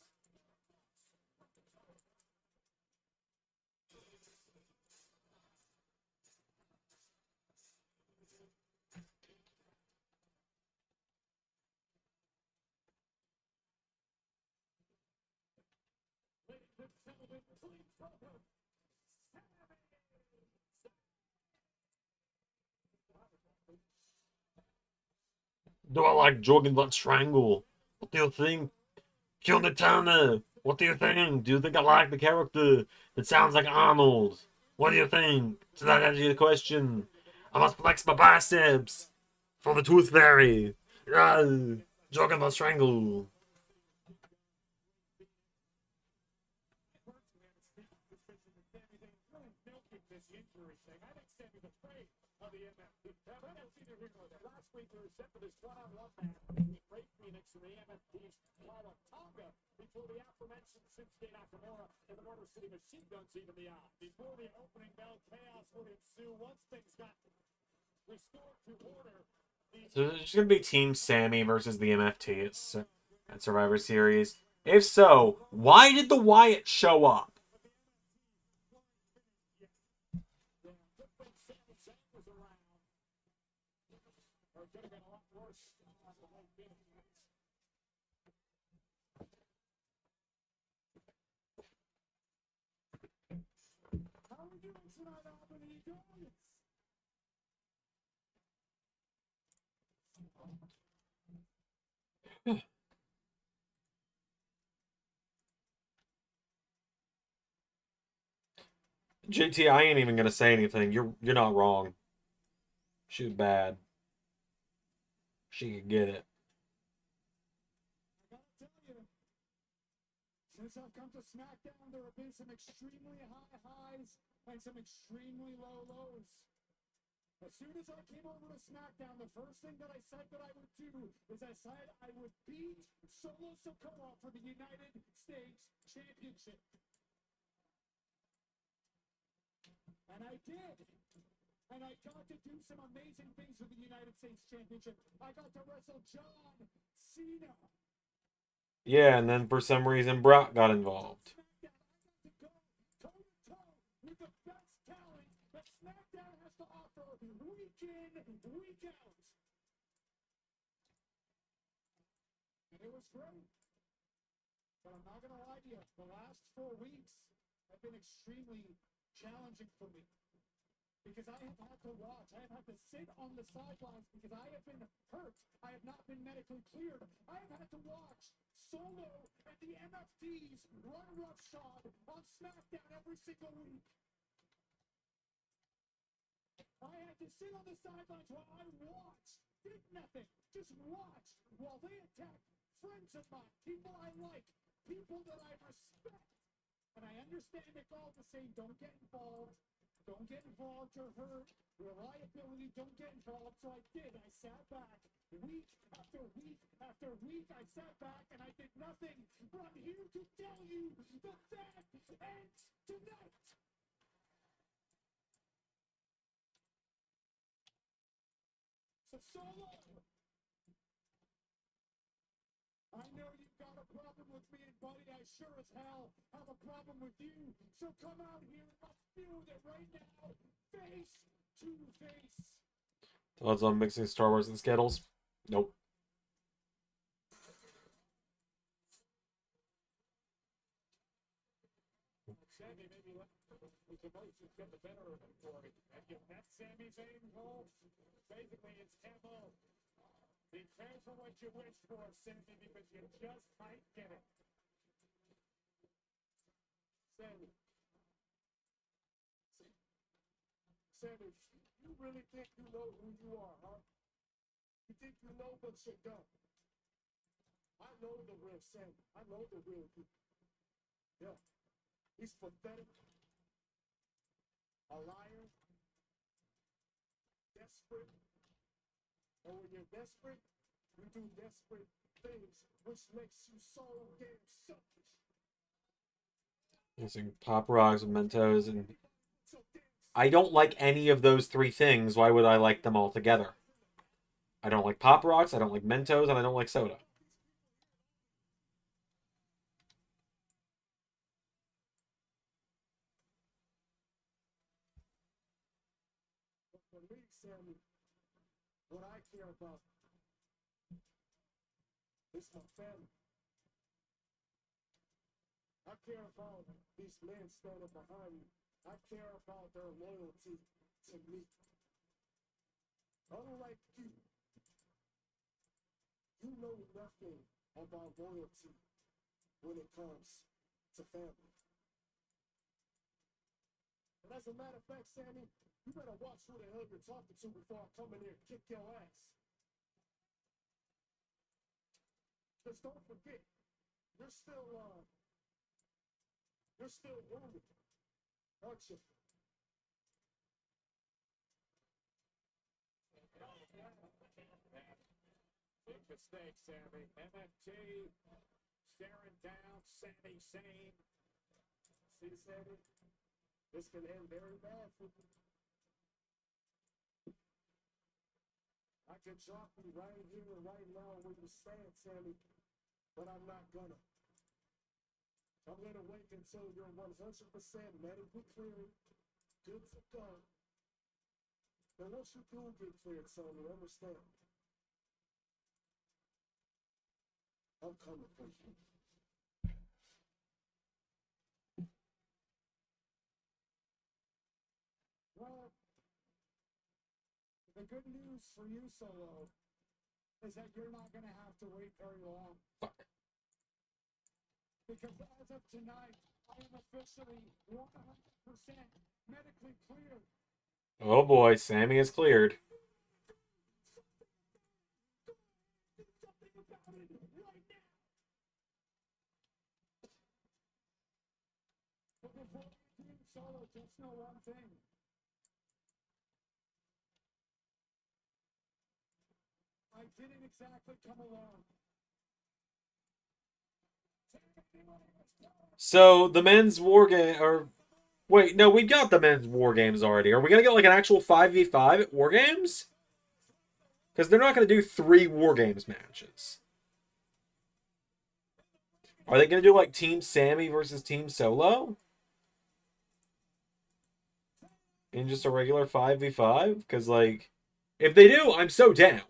Ladies and gentlemen, please welcome Do I like jogging that strangle? What do you think? Jonathan, what do you think? Do you think I like the character that sounds like Arnold? What do you think? Does that answer your question? I must flex my biceps for the Tooth Fairy. Jogging that strangle. this injury thing. I think Sammy's afraid of the MF. Last week we were set for this one-on-one match between Great Phoenix and the MFP's Paula Tonga before the aforementioned Shinsuke Nakamura and the Motor City Machine Guns even the odds. Before the opening bell, chaos would ensue once things got restored to order. So it's going to be Team Sammy versus the MFT at Survivor Series. If so, why did the Wyatt show up? How are we doing tonight, Albany? Guys? JT, I ain't even going to say anything. You're not wrong. She was bad. She could get it. I gotta tell you, since I've come to SmackDown, there have been some extremely high highs and some extremely low lows. As soon as I came over to SmackDown, the first thing that I said that I would do is I said I would beat Solo Sikoa for the United States Championship. And I did. And I got to do some amazing things with the United States Championship. I got to wrestle John Cena. Yeah, and then for some reason Brock got involved. SmackDown, I got to go toe-to-toe with the best talent that SmackDown has to offer week in, week out. And it was great. But I'm not going to lie to you, the last 4 weeks have been extremely challenging for me. Because I have had to watch, I have had to sit on the sidelines because I have been hurt. I have not been medically cleared. I have had to watch Solo and the MFTs run roughshod on SmackDown every single week. I had to sit on the sidelines while I watched, did nothing, just watched while they attacked friends of mine, people I like, people that I respect. And I understand it's all the same, don't get involved. Don't get involved, you're hurt. Reliability, don't get involved. So I did. I sat back week after week after week. I sat back and I did nothing. But I'm here to tell you the fad ends tonight. So Solo, I know you've got a problem with me, and buddy, I sure as hell have a problem with you. So come out here and let's feud it right now, face to face. Thoughts on mixing Star Wars and Skittles? Nope. Sammy, maybe let his emotions get the better of him for it. And if that's Sammy's aim goal, basically it's MO. Be careful what you wish for, Sammy, because you just might get it. Sammy. Sammy, you really think you know who you are, huh? You think you know, but you don't. I know the real Sammy. I know the real you. Yeah. He's pathetic. A liar. Desperate. And when you're desperate, you do desperate things, which makes you so damn selfish. Using Pop Rocks and Mentos, and I don't like any of those three things. Why would I like them all together? I don't like Pop Rocks, I don't like Mentos, and I don't like soda. But for me, Sammy, what I care about is my family. I care about these men standing behind me. I care about their loyalty to me. Unlike you, you know nothing about loyalty when it comes to family. And as a matter of fact, Sammy, you better watch who the hell you're talking to before I come in here and kick your ass. Just don't forget, you're still wounded, aren't you? Big mistake, Sammy. MFT staring down Sammy Sane. See, Sammy? This can end very bad for you. I could drop you right here, right now, where you stand, Sammy, but I'm not gonna. I'm gonna wait until you're 100% medically cleared, good to go. And once you do get cleared, Sammy, understand. I'm coming for you. Well, the good news for you, Solo, is that you're not going to have to wait very long. Fuck. Because as of tonight, I am officially 100% medically cleared. Oh boy, Sammy is cleared. But before we do, Solo, just know one thing. I didn't exactly come along. So the men's war game, or wait, no, we got the men's war games already. Are we gonna get like an actual 5v5 at war games? Because they're not gonna do 3 war games matches. Are they gonna do like Team Sammy versus Team Solo? In just a regular 5v5? Because like, if they do, I'm so down.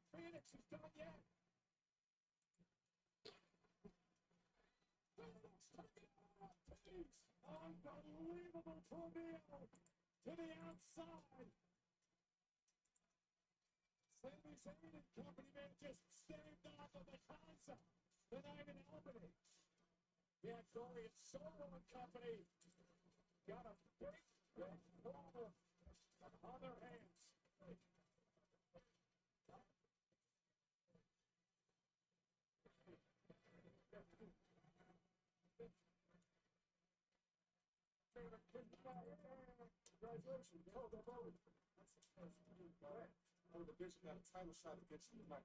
Phoenix is done yet. Unbelievable tornado to the outside. Sami Zayn and company man just staved off of the concept tonight in Albany. Yeah, Corey, it's Solo and company. Got a big problem on their hands. Congratulations, you held up over. One of the Bishop got a title shot against you tonight.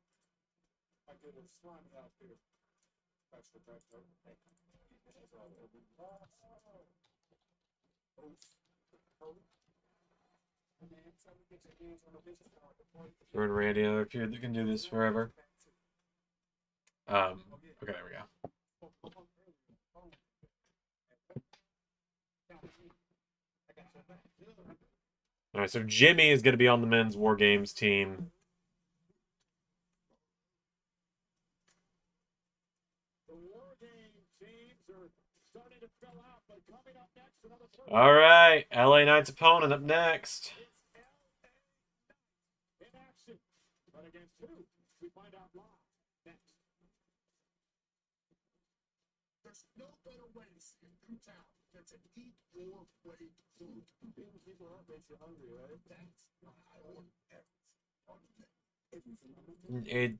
I get a slime out here. That's the best. We're in Randy, another feud that can do this forever. Okay, there we go. All right, so Jimmy is going to be on the men's War Games team. All right, LA Knight's opponent up next. In action, but against who? We find out live next. There's no better way to see a new town than to eat or play food. Being people up makes you hungry, right? That's why I order everything.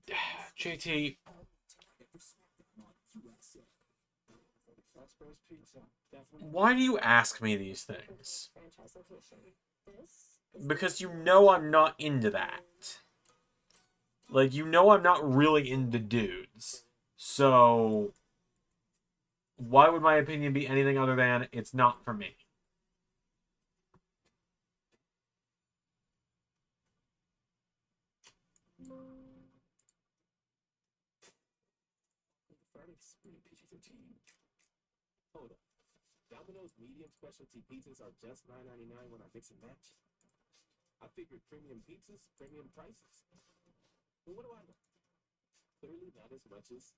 JT, why do you ask me these things? Because you know I'm not into that. Like, you know I'm not really into dudes. So, why would my opinion be anything other than it's not for me? Hold up. Domino's medium specialty pizzas are just $9.99 when I mix and match. I figured premium pizzas, premium prices. But what do I know? Clearly not as much as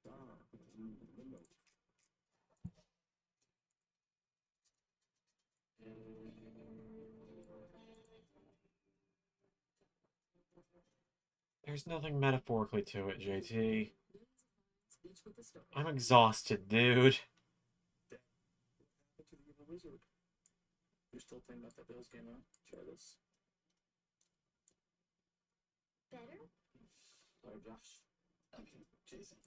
There's nothing metaphorically to it, JT. I'm exhausted, dude. Wizard. You're still thinking about that Bills game, huh? Try this. Better? Sorry, Josh. Okay, Jason.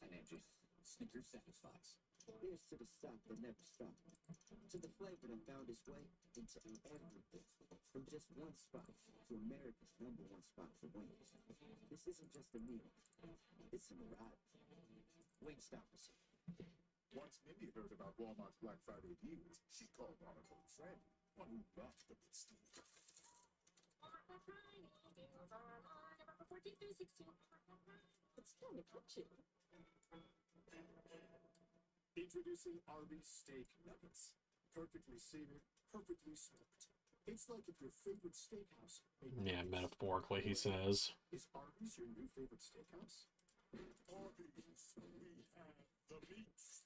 I named you. Snickers satisfies. Here's to the stuff that never stopped. To the flavor that found its way into everything. From just one spot to America's #1 spot for wings. This isn't just a meal. It's an arrival. Wingstoppers. Once Mindy heard about Walmart's Black Friday deals, she called on her old friend, one who loved the good stuff. It's kind of catchy. Introducing Arby's Steak Nuggets. Perfectly seared, perfectly smoked. It's like if your favorite steakhouse... Yeah, metaphorically, he says. Is Arby's your new favorite steakhouse? Arby's, we have the meats.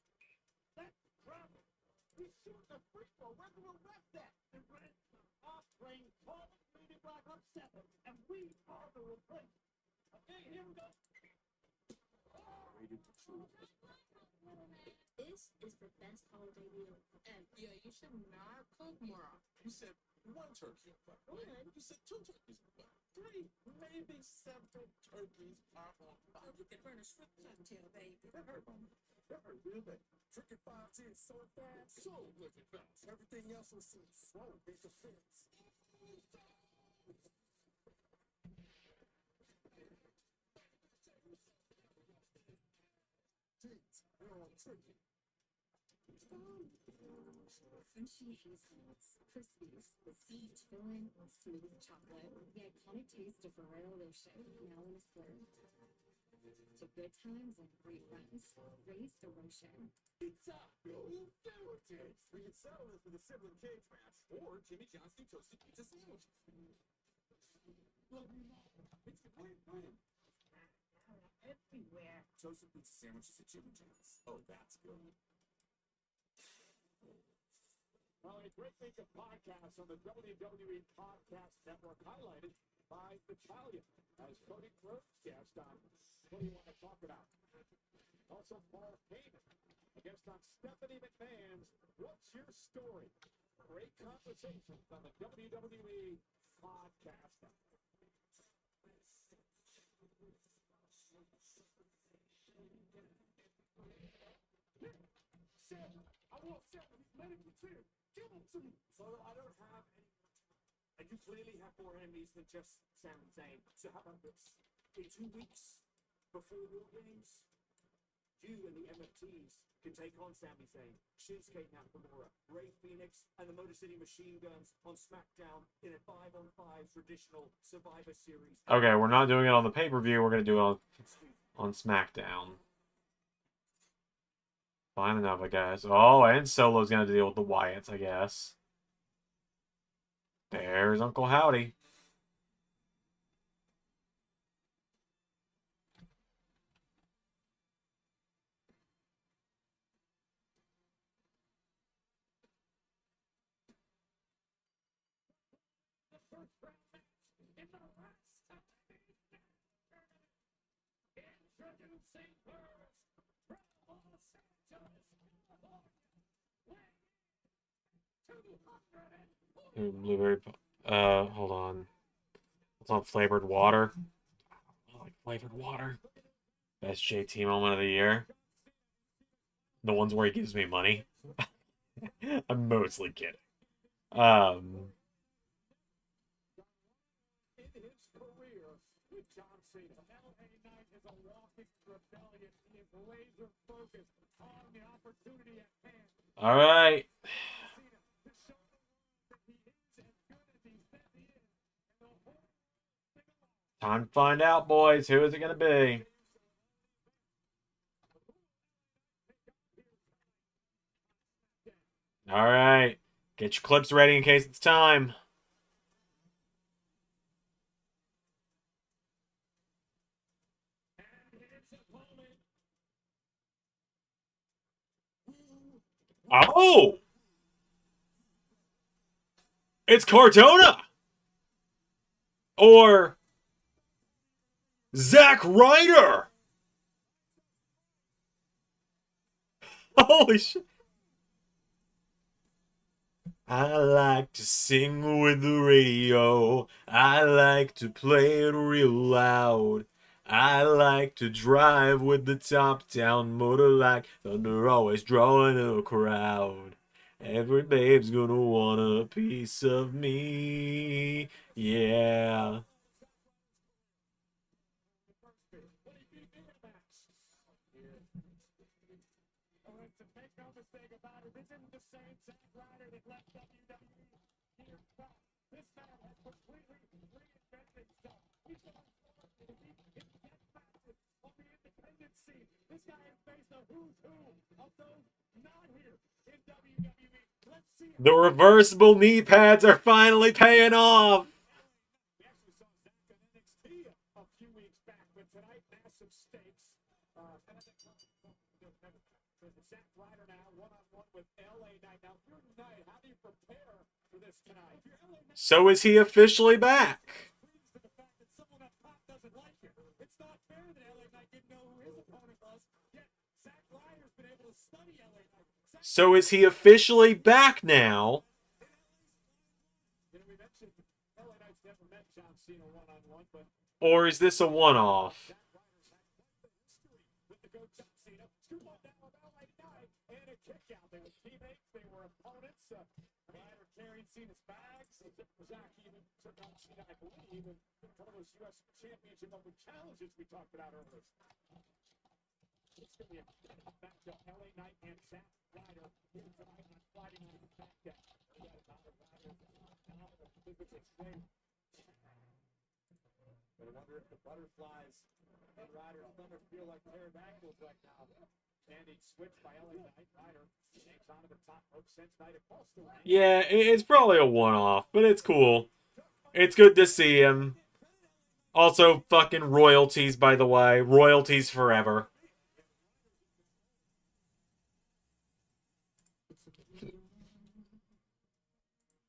That's trouble. We shoot the free throw. Where can we rep that? The red off-brain Paul Lady Black up 7, and we are the replacement. Okay, here we go. Rated mature. This is the best holiday meal ever. Yeah, you should not cook more. You said one turkey. One. You said 2 turkeys. 3, maybe several turkeys are on fire. You can burn a shrimp cocktail, baby. That hurt, mama. That hurt real bad. Tricky 5 10 so fast. So wicked fast. Everything else was so slow. It's a fence. Jeez, we're on turkey. Crunchy hazelnuts, crispies, besieged filling, smooth chocolate, the iconic taste of Ferrero Rocher, now in a slur. To good times and great friends, raise the Rocher. Pizza! Infinity! We can settle this with a sibling cage match or Jimmy John's new toasted pizza sandwiches. It's the win-win. Everywhere. Toasted pizza sandwiches at Jimmy John's. Oh, that's good. Well, a great week of podcasts on the WWE Podcast Network, highlighted by Natalia as Cody Rhodes guest on What Do You Want to Talk About? Also, Paul Heyman, a guest on Stephanie McMahon's What's Your Story? Great conversations on the WWE Podcast Network. Sam, I want Sam. He's medically cleared. Give him to me. So I don't have any more time. And you clearly have more enemies than just Sam Zayn. So how about this? In 2 weeks before War Games, you and the MFTs can take on Sami Zayn, Shinsuke Nakamura, Rey Fenix, and the Motor City Machine Guns on SmackDown in a 5-on-5 traditional Survivor Series. Okay, we're not doing it on the pay-per-view. We're going to do it on SmackDown. Fine enough, I guess. Oh, and Solo's going to deal with the Wyatts, I guess. There's Uncle Howdy. Ooh, blueberry. Hold on. It's not flavored water. I like flavored water. Best JT moment of the year. The ones where he gives me money. I'm mostly kidding. In his career with John Cena, LA Knight is a walking rebellion. He is laser focused on the opportunity at hand. All right. Cena to show the world that he is as good as he said he is. And the whole thing alone. Time to find out, boys. Who is it going to be? All right. Get your clips ready in case it's time. Oh! It's Cardona! Or Zack Ryder! Holy shit. I like to sing with the radio. I like to play it real loud. I like to drive with the top down motor like thunder, always drawing a crowd. Every babe's gonna want a piece of me. Yeah. To make no mistake about it, this isn't the same Zack Ryder that left WWE years back. This man has completely reinvented himself. He's going forward to the deep matches on the independent scene. This guy has faced a who's who of those not here in WWE. Let's see. The reversible knee pads are finally paying off. We actually saw Zack in NXT a few weeks back, but tonight, massive stakes. And I think Zack Ryder now one-on-one with LA Knight. Now, if you're Knight, how do you prepare for this tonight? If you're LA Knight, So is he officially back? pleased with the fact that someone up top doesn't like him. It's not fair that LA Knight didn't know who his opponent was, yet Zack Ryder's been able to study LA Knight. So is he officially back now? You know, we mentioned LA Knight's never met John Cena one-on-one, but Or is this a one-off? Zack Ryder's had quite the history with the GOAT John Cena. Scoop on down with LA Knight and a kick out. They were teammates, they were opponents. Ryder carried Cena's bags. Zack even took on Cena, I believe, in one of those U.S. Championship Open challenges we talked about earlier. It's going to be a matchup, LA Knight and Zack Ryder here tonight on Friday Night SmackDown. We got another Ryder out of the physical strength. But I wonder if the butterflies and Ryder's thunder feel like pterodactyls right now. Standing switch by LA Knight. Ryder takes onto the top rope, sends Knight across the ring. Yeah, it's probably a one-off, but it's cool. It's good to see him. Also, fucking royalties, by the way. Royalties forever.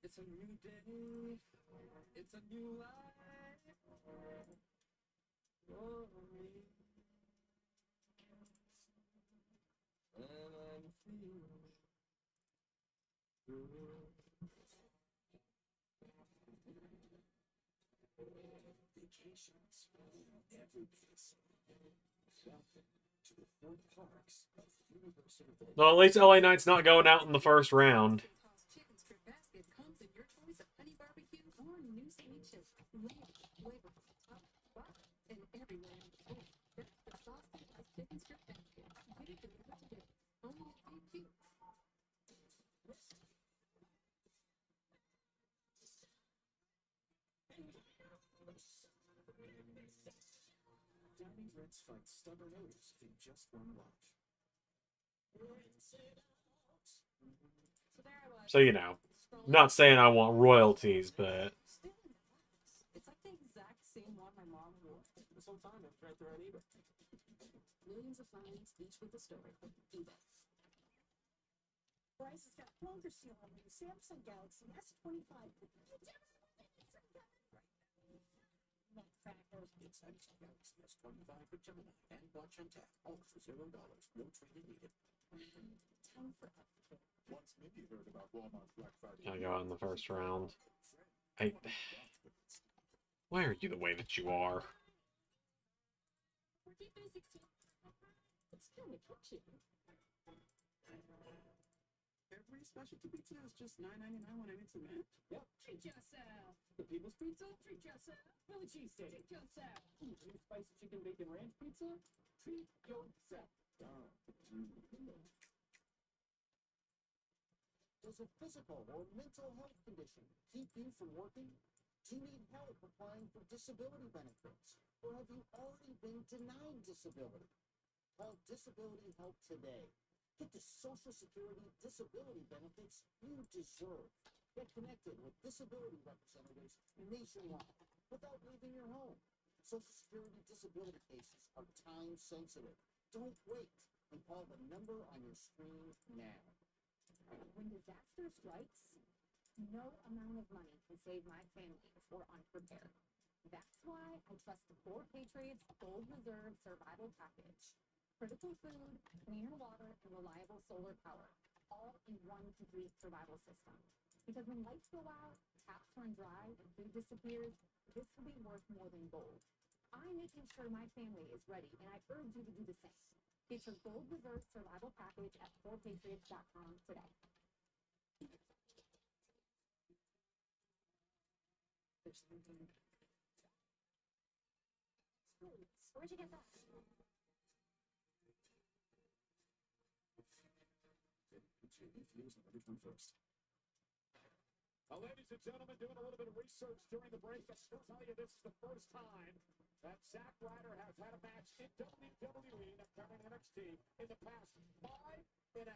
It's a new day. It's a new life. For me. And I'm feeling good. Vacations every place. Welcome to the Fort Parks of Universal. Well, at least LA Knight's not going out in the first round. Chicken strip basket comes in your choice of honey barbecue or new sweet chili. Flavor, top, bottom, and everywhere in between. That's the Saucy House Chicken Strip Basket. Get it delivered today. Only $8. Downey Reds fight stubborn oats in just one watch. So there I was. So, you know, not saying I want royalties, but... It's like the exact same one my mom wore. This whole time, it's right there on eBay. Millions of finds, each with a story. eBay. Bryce has got longer seal on the Samsung Galaxy S25. Not factors. It's Samsung Galaxy S25 for Gemini and watch and tap. All for $0. No trading needed. Time for upgrade. Once Mindy heard about Walmart's Black Friday. I go out in the first round. Why are you the way that you are? It's kind of catchy. Every specialty pizza is just $9.99 when I need some man. Yep. Treat yourself. The People's Pizza? Treat yourself. Philly cheesesteak. Treat yourself. New spicy chicken bacon ranch pizza? Treat yourself. Does a physical or mental health condition keep you from working? Do you need help applying for disability benefits? Or have you already been denied disability? Call Disability Help today. Get the Social Security disability benefits you deserve. Get connected with disability representatives nationwide without leaving your home. Social Security disability cases are time sensitive. Don't wait and call the number on your screen now. When disaster strikes, no amount of money can save my family if we're unprepared. That's why I trust the Four Patriots Gold Reserve Survival Package. Critical food, cleaner water, and reliable solar power, all in one complete survival system. Because when lights go out, taps run dry, and food disappears, this will be worth more than gold. I'm making sure my family is ready, and I urge you to do the same. Get your Gold Reserve Survival Package at 4patriots.com today. Where'd you get that? Ladies and gentlemen, doing a little bit of research during the break. I will tell you this is the first time that Zack Ryder has had a match in WWE, that's coming NXT, in the past 5.5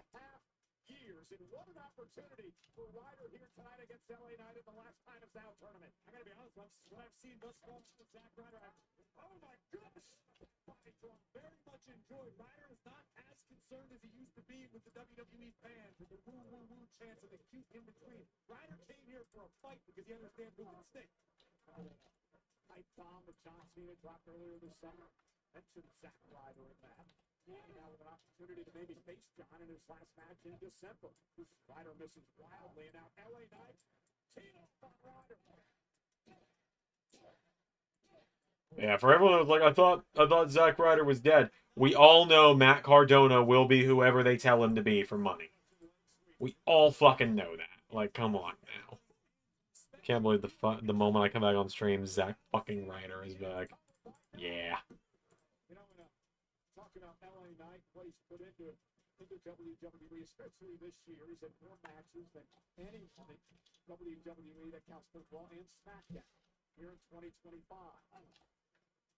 years. And what an opportunity for Ryder here tonight against LA Knight in the last time it's out tournament. I gotta be honest, what I've seen thus far with Zack Ryder, oh my gosh! Body drop, very much enjoyed. Ryder is not as concerned as he used to be with the WWE fans and the woo chants and the cute in between. Ryder came here for a fight because he understands who can stick. Pipe bomb that John Cena dropped earlier this summer. Mentioned Zack Ryder in that. And now with an opportunity to maybe face John in his last match in December. Ryder misses wildly, and now LA Knight team up on Ryder. Yeah, for everyone that was like, I thought Zack Ryder was dead. We all know Matt Cardona will be whoever they tell him to be for money. We all fucking know that. Like, come on now. Can't believe the moment I come back on stream, Zack fucking Ryder is back. Yeah. You know, talking about LA Knight, what he's put into WWE, especially this year, he's had more matches than any WWE that counts for Raw and SmackDown here in 2025.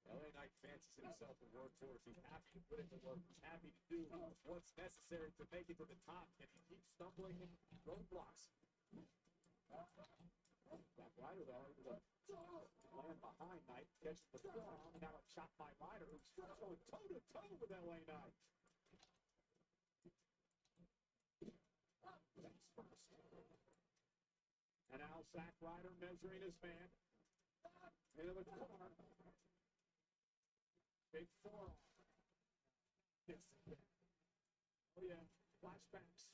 LA Knight fancies himself a workhorse. He's happy to put in the work. He's happy to do what's necessary to make it to the top, and he keeps stumbling in roadblocks. That Ryder, though, able to land behind Knight, catches the forearm, and now a chop by Ryder, who's going toe-to-toe with LA Knight. And now Zack Ryder measuring his man into the corner. Big forearm. Yes. Oh, yeah. Flashbacks.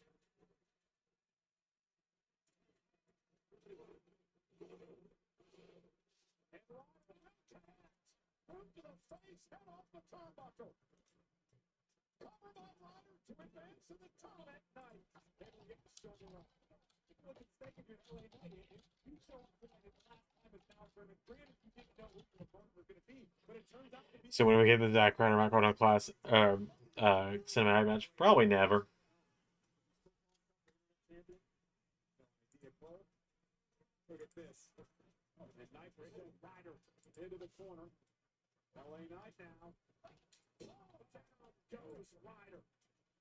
And Ryder to the face, head off the turnbuckle. Cover by Ryder to advance to the tournament night. And we get the shoulder up. Look at thinking you're LA Knight. You show up tonight at the last time it's now tournament. Granted, you didn't know who the opponent was going to be, but it turns out to be. So when we get the Zack Ryder Matt Cardona class cinematic match, probably never. Look at this. And Knight bringing Ryder into the corner. LA Knight now. Oh, down goes Ryder.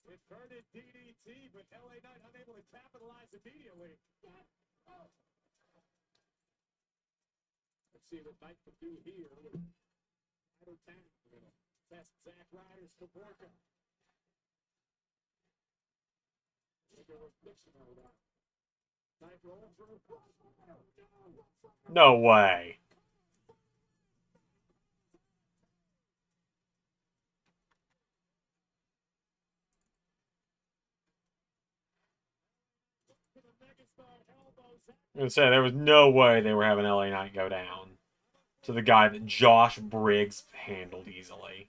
Inverted DDT, but LA Knight unable to capitalize immediately. Let's see what Knight can do here. Ryder tap. Test Zack Ryder's Kaborka. Take a reflection over that. Knight rolling through. No way. I'm gonna say there was no way they were having LA Knight go down to the guy that Josh Briggs handled easily.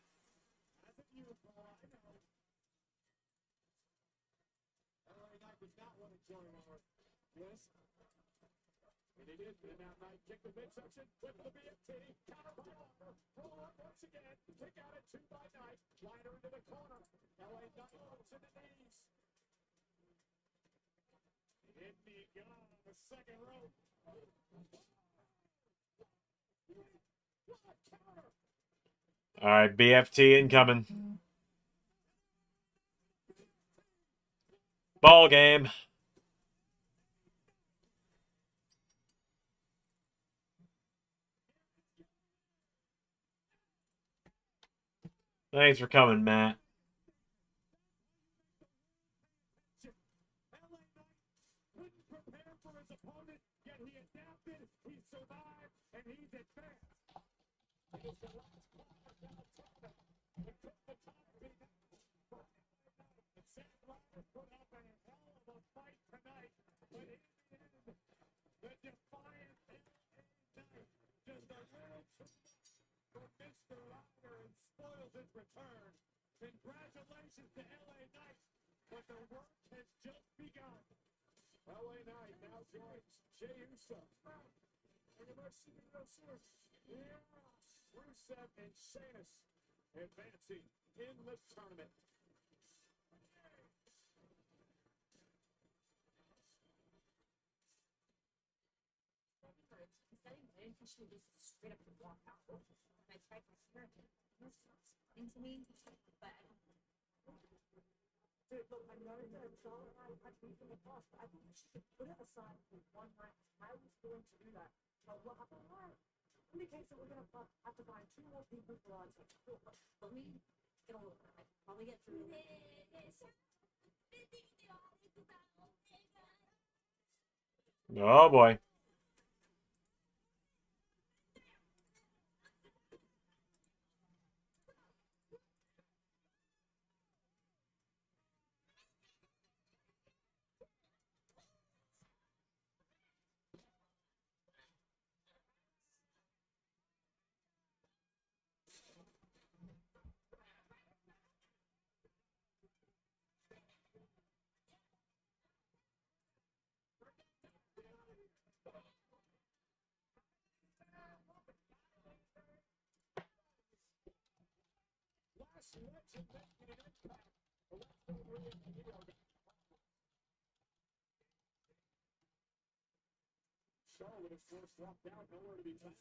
And he did, and now Knight kicked the midsection, flip the BFT, counter by Walker, roll up once again, kick out at 2 by Knight, Ryder into the corner, LA Knight goes to the knees. Hit the gun on the second rope. What a counter! All right, BFT incoming. Ball game. Thanks for coming, Matt. LA Knight couldn't prepare for his opponent, yet he adapted, he survived, and he's advanced. It is the last quarter of the tournament. It took the time being out. And Zack Ryder put up a hell of a fight tonight, but in the end, Ryder and spoils his return. Congratulations to LA Knight, but the work has just begun. LA Knight now joins Jey Uso. And you might see me real soon. Yeah, Rusev and Sheamus advancing in this tournament. She just straight up and walk out. And I tried to scare him. Into me, but Dude, look, I know that Charlotte and I had beef in the past, but I think she could put it aside for one night. I was going to do that. But what happened? Why? Indicates that we're going to have to find 2 more people for our team. let me get a little bit. I can probably get through. Oh boy. Charlotte is forced walked out, nowhere to be found.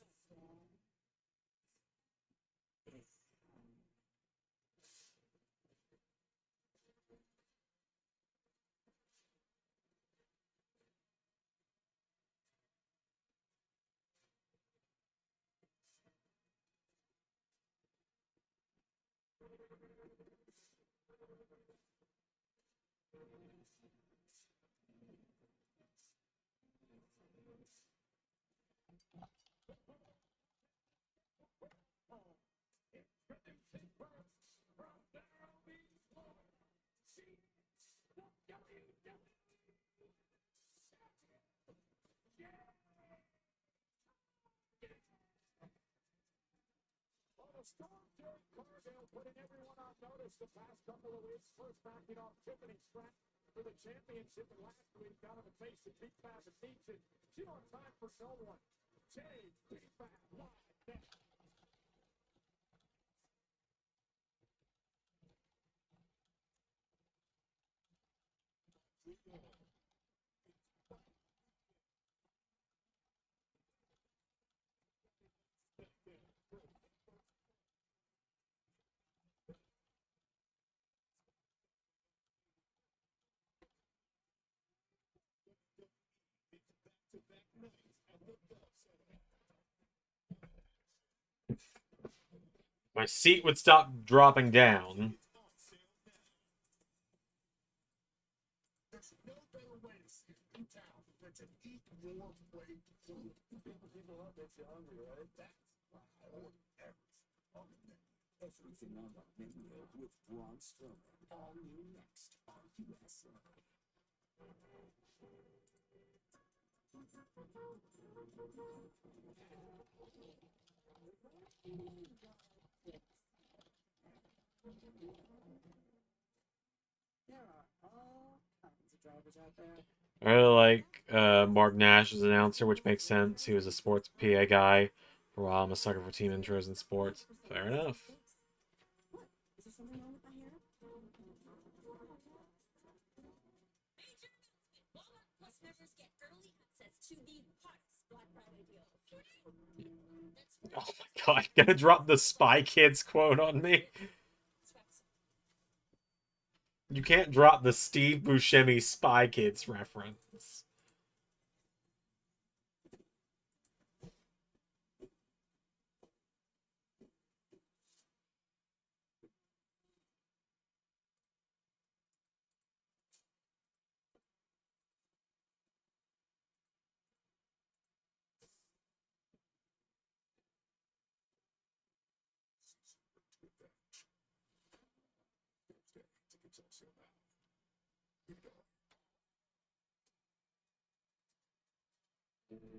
Storm Jade Cargill putting everyone on notice the past couple of weeks. First backing off Tiffany Stratton for the championship, and last week down on the face of Big Fab and Teach. She don't have time for no one. Jade, Big Fab, live next. My seat would stop dropping down. There's no better way to see in town than to eat your plate food. People up, makes you hungry, right? That's why I order everything on the menu. Everything on the menu with Braun Strowman. All new next on USA. There are all kinds of drivers out there. I really like Mark Nash as an announcer, which makes sense. He was a sports PA guy for a while. I'm a sucker for team intros in sports. Fair enough. What? Is there something wrong with my hair? Walmart Plus members get early access to the hottest Black Friday deal. That's Oh my god, gonna drop the Spy Kids quote on me. You can't drop the Steve Buscemi Spy Kids reference.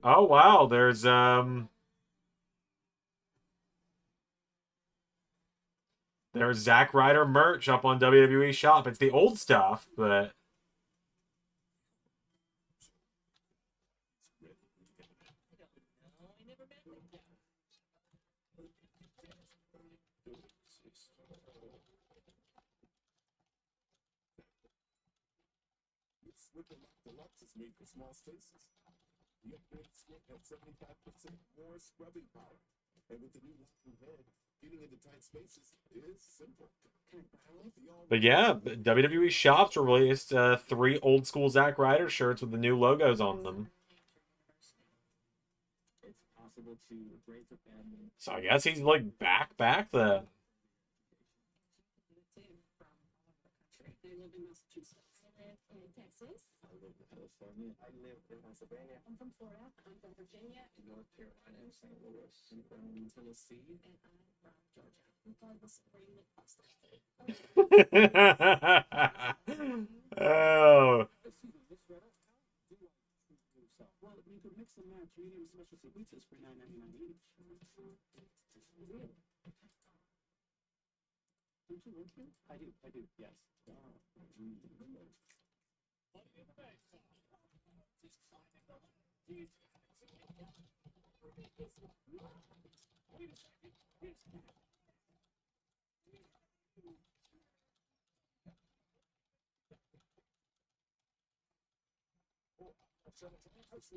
Oh wow, there's There's Zack Ryder merch up on WWE Shop. It's the old stuff, but With the deluxe is made for small spaces. The upgraded skin has 75% more scrubbing power. And with the new locking head, getting into tight spaces is simple. but yeah, WWE Shops released 3 old school Zack Ryder shirts with the new logos on them. It's possible to raise a family. So I guess he's like back then. They live in Massachusetts. I live in Texas. I live in California. I live in Pennsylvania. I'm from Florida. I'm from Virginia. In North Carolina, and St. Louis, in Tennessee. And I'm from Georgia. We call this Greenlit pasta. Oh. Well, you could mix and match medium special pizzas for $9.99 each. Really? Don't you work here? I do, yes.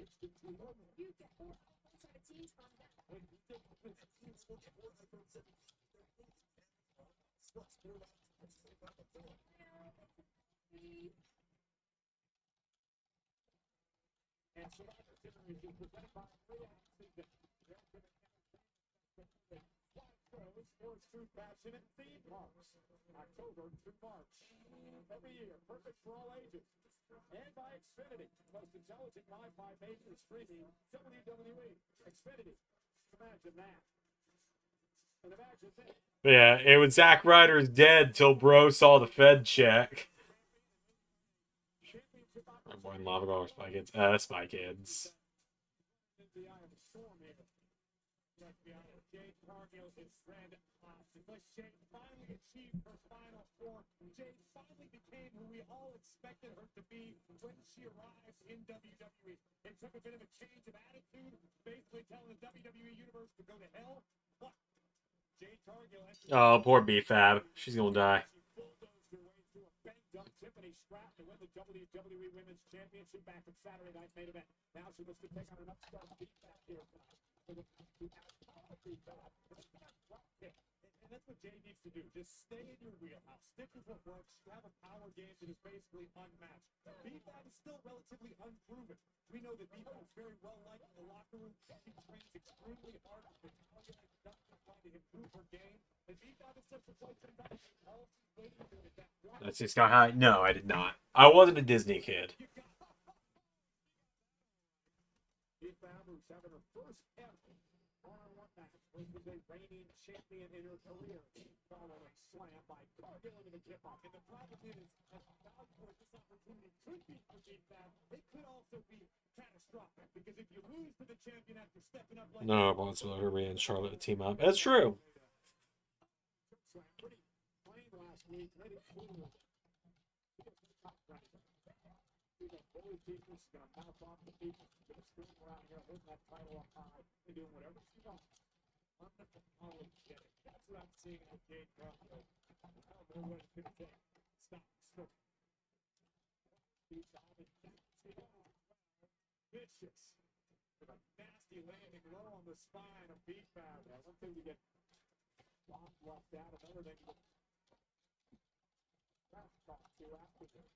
You get more outside of teams on that. And Survivor Series is presented by Season. Shows, sports, truth, passion, and theme parks. October through March. Every year, perfect for all ages. And by Xfinity, most intelligent Wi-Fi major streaming WWE. Xfinity. Imagine that. And imagine this. Yeah, it was Zack Ryder's dead till bro saw the Fed check. My boy Lava Girl, Spy Kids. Spy Kids. Jade Cargill is friend. Because Jade finally achieved her final form. Jade finally became who we all expected her to be when she arrived in WWE. It took a bit of a change of attitude, basically telling the WWE Universe to go to hell. But Jade Cargill Oh, poor B-Fab. She's gonna die. bulldozed her way through a banged-up Tiffany Stratton to win the WWE Women's Championship back at Saturday Night Main Event. Now she looks to take on an upstart beatback here. And that's what Jay needs to do. Just stay in your wheelhouse. Stick with what works. Have a power game that is basically unmatched. B-Fab is still relatively unproven. We know that B-Fab is very well liked in the locker room. She trains extremely hard with the trying to improve her game. And B-Fab is just a place to come. All she's waiting for is that one. That's in Sky High? No, I did not. I wasn't a Disney kid. B-Fab, who's having her first ever one-on-one match versus a reigning champion in her career. Following slam by Cargill into the tip-off. And the problem is, as valuable as this opportunity could be for B-Fab, it could also be catastrophic. Because if you lose to the champion after stepping up like No, but it's Marie and Charlotte to team up. That's true. pretty plain last week, made it clear. She's a bully teacher. She's going to mouth off the people. She's going to scream around here, holding that title up high and doing whatever she wants. Unapologetic. That's what I'm seeing in Jade Cargill. I don't know what it's going to take. Stop. Vicious. With a nasty landing low on the spine of B-Fab. One thing to get left out, another thing to talk to after this.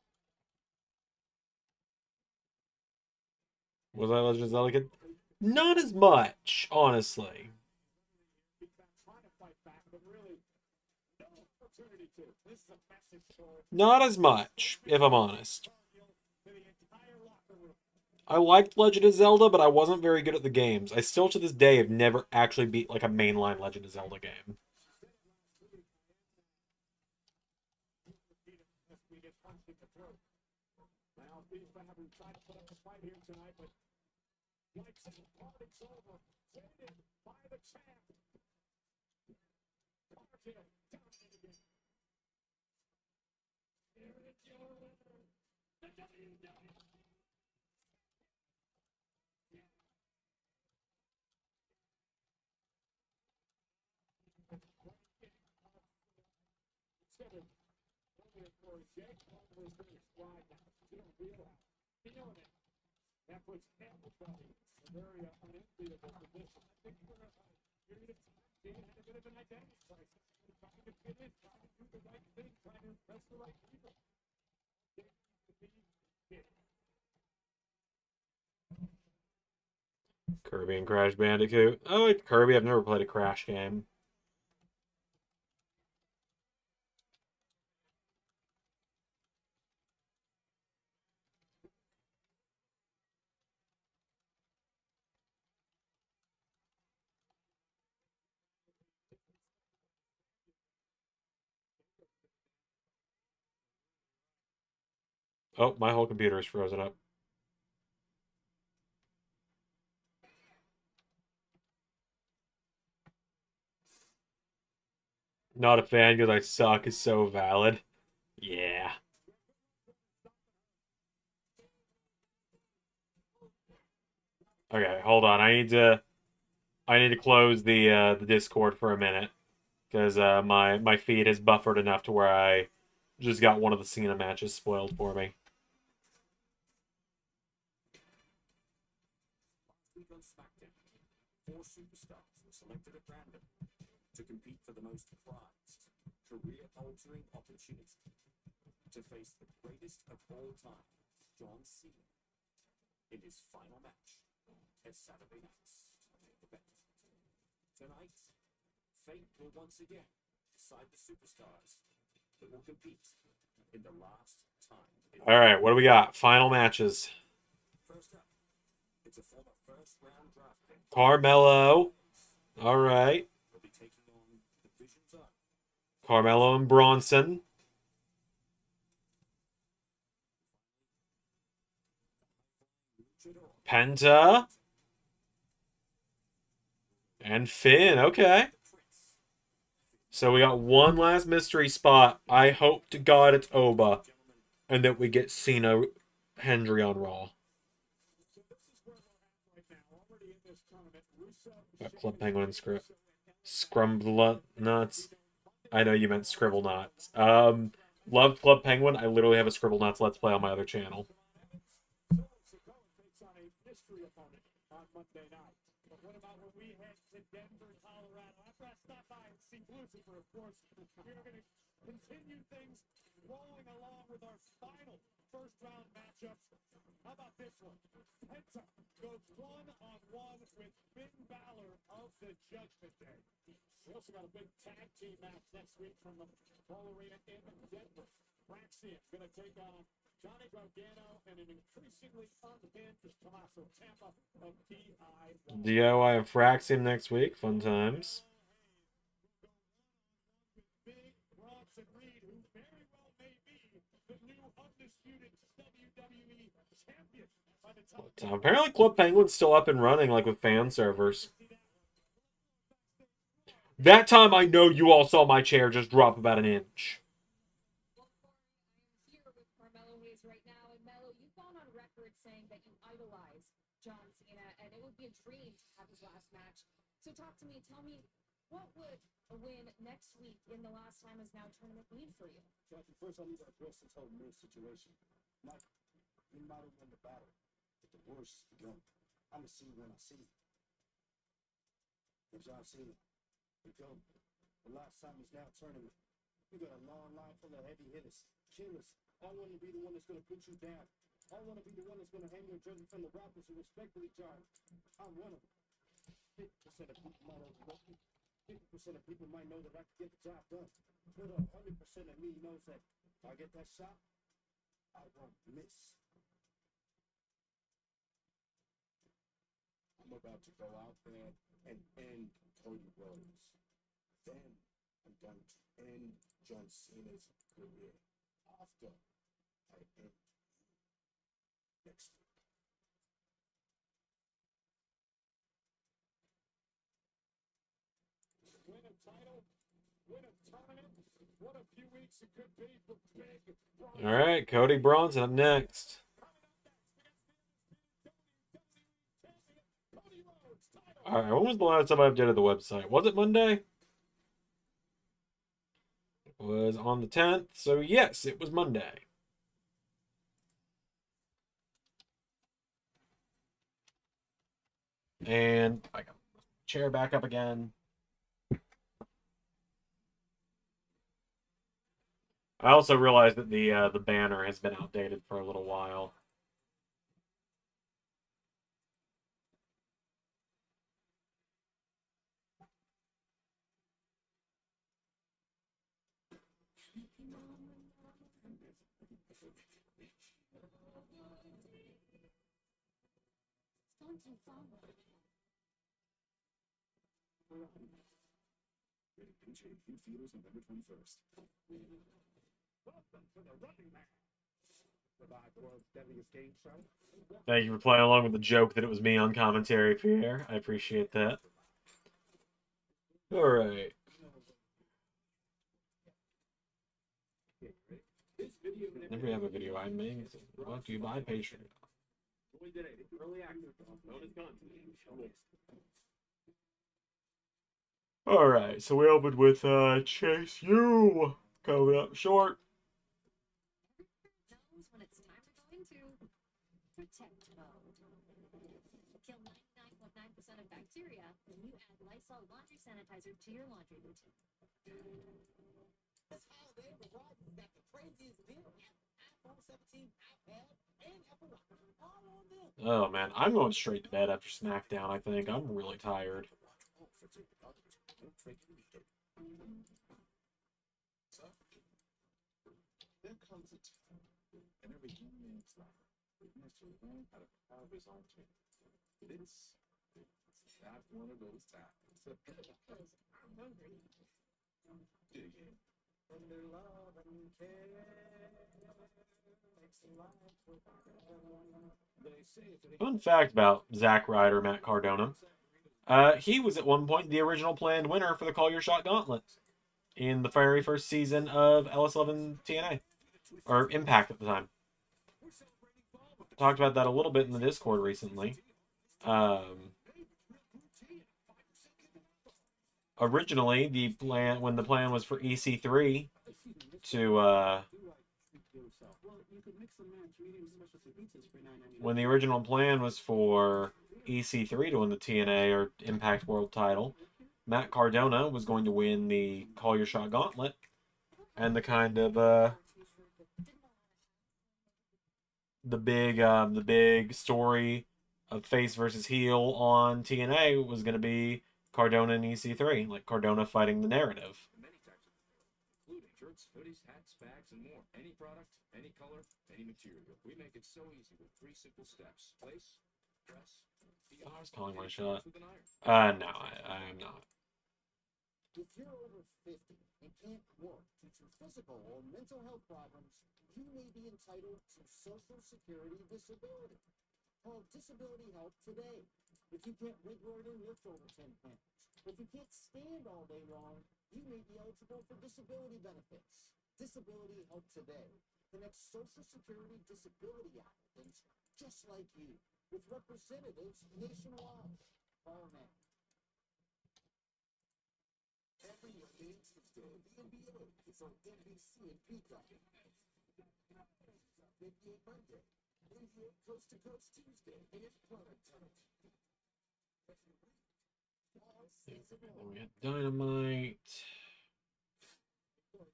Was I Legend of Zelda kid? Not as much, honestly. Trying to fight back, but really no opportunity to. This is a message for Not as much, if I'm honest. the entire locker room. I liked Legend of Zelda, but I wasn't very good at the games. I still, to this day, have never actually beat like a mainline Legend of Zelda game. We get punched in the throat. Now B-Fab who tried to put up a fight here tonight, but like said, party's over. Jaded by the champ. Cartel dominating again. Here is your winner, the WWE. Seven. Earlier for Jake Paul is going to squad now. You don't realize. Feeling it. That puts everybody in a very unenviable position. I think for a period of time, Dan had a bit of an identity crisis. Trying to fit in, trying to do the right thing, trying to impress the right people. Dan needs to be big. Kirby and Crash Bandicoot. I like Kirby. I've never played a Crash game. Oh, my whole computer is frozen up. Not a fan because I suck is so valid. Yeah. Okay, hold on. I need to close the Discord for a minute because my feed is buffered enough to where I just got one of the Cena matches spoiled for me. Last week on SmackDown, 4 superstars were selected at random to compete for the most prized, career-altering opportunity to face the greatest of all time, John Cena, in his final match at Saturday night's main event. Tonight, fate will once again decide the superstars that will compete in the last time. All right, what do we got? Final matches. First up, it's a former first-round draft pick. Carmelo. All right. Will be taking on the Vision's own Carmelo and Bronson. luchador. Penta. And Finn. Okay. So we got one last mystery spot. I hope to God it's Oba. And that we get Cena Hendry on Raw. So this is where we're at right now. Already in this tournament, Rusev, Got Club Penguin and Scrumble Nuts. I know you meant Scribble Nuts. Loved Club Penguin. I literally have a Scribble Nuts Let's Play on my other channel. Sikoa takes on a mystery opponent on Monday night. But what about when we head to Denver, Colorado? After I stop by and see Lucifer, of course, we're going to continue things rolling along with our final first-round matchups. How about this one? Penta goes one-on-one with Finn Balor of the Judgment Day. We also got a big tag team match next week from the Ball Arena in Denver. Frankie going to take on Johnny Gargano and an increasingly unhinged Tommaso Ciampa of DIY. DIY and Fraxium next week. Fun times. Big Bronson Reed, who very well may be the new undisputed WWE champion by the time. Apparently Club Penguin's still up and running, like with fan servers. That time I know you all saw my chair just drop about an inch. Here with Carmelo Hayes right now, and Melo, you've gone on record saying that you idolize John Cena, and it would be a dream to have his last match. So talk to me, tell me, what would a win next week in the last time is now tournament mean for you? Jackie, first I need to address this whole Miz situation. Like, you might have won the battle, but the worst is begun. I'm gonna see when I see it. And John Cena, we go. The last time is now tournament. You got a long line full of heavy hitters, killers. I want to be the one that's gonna put you down. I want to be the one that's gonna hang your jersey from the Rockers who respectfully, John. I'm one of them. 50% of people might overlook me. 50% of people might know that I can get the job done. But 100% of me knows that if I get that shot, I won't miss. I'm about to go out there and end Cody Rhodes. Then I'm going to end John Cena's career after I end next week. Win a title win a tournament. What a few weeks it could be for big Bronson. All right, Cody Bronson up next. All right, when was the last time I updated the website? Was it Monday? It was on the 10th, so yes, it was Monday. And I got the chair back up again. I also realized that the banner has been outdated for a little while. November 21st. Welcome to the Running Man. The world's deadliest game show. Thank you for playing along with the joke that it was me on commentary, Pierre. I appreciate that. All right. Never have a video I made. Brought to you by Patreon. Early access known as content. All right, so we opened with Chase U coming up short. Knows when it's time to go into protect mode. Kill 99.9% of bacteria when you add Lysol laundry sanitizer to your laundry routine. This holiday, Verizon's got the craziest deal ever. iPhone 17, iPad, and Apple Watch. All on them. Oh man, I'm going straight to bed after SmackDown. I think I'm really tired. There comes a time in every young man's life where he has to learn how to carve his own dream. This is not one of those times. Because I'm hungry. Dig in. Under love and care, makes life worth They say if it Fun fact about Zack Ryder, Matt Cardona. He was at one point the original planned winner for the Call Your Shot Gauntlet in the very first season of LS11 TNA, or Impact at the time. Talked about that a little bit in the Discord recently. Originally, when the plan was for EC3 to when the original plan was for EC3 to win the TNA or Impact World title, Matt Cardona was going to win the Call Your Shot Gauntlet, and the kind of the big story of face versus heel on TNA was going to be Cardona and EC3, like Cardona fighting the narrative. many types of apparel, including shirts, hoodies, hats, bags, and more. Any product, any color, any material. We make it so easy with 3 simple steps. Place, press, I was calling my shot. with an iron. No, I am not. If you're over 50 and can't work due to physical or mental health problems, you may be entitled to Social Security disability. Call Disability Help today. If you can't rig right and lift over 10 pounds, if you can't stand all day long, you may be eligible for disability benefits. Disability Help today. The next Social Security disability applicants just like you, with representatives nationwide. Call now. Every Monday and Tuesday, the NBA is on NBC and Peacock. NBA Monday, NBA Coast to Coast Tuesday, and Planet Time. Every week, all season long. We got Dynamite.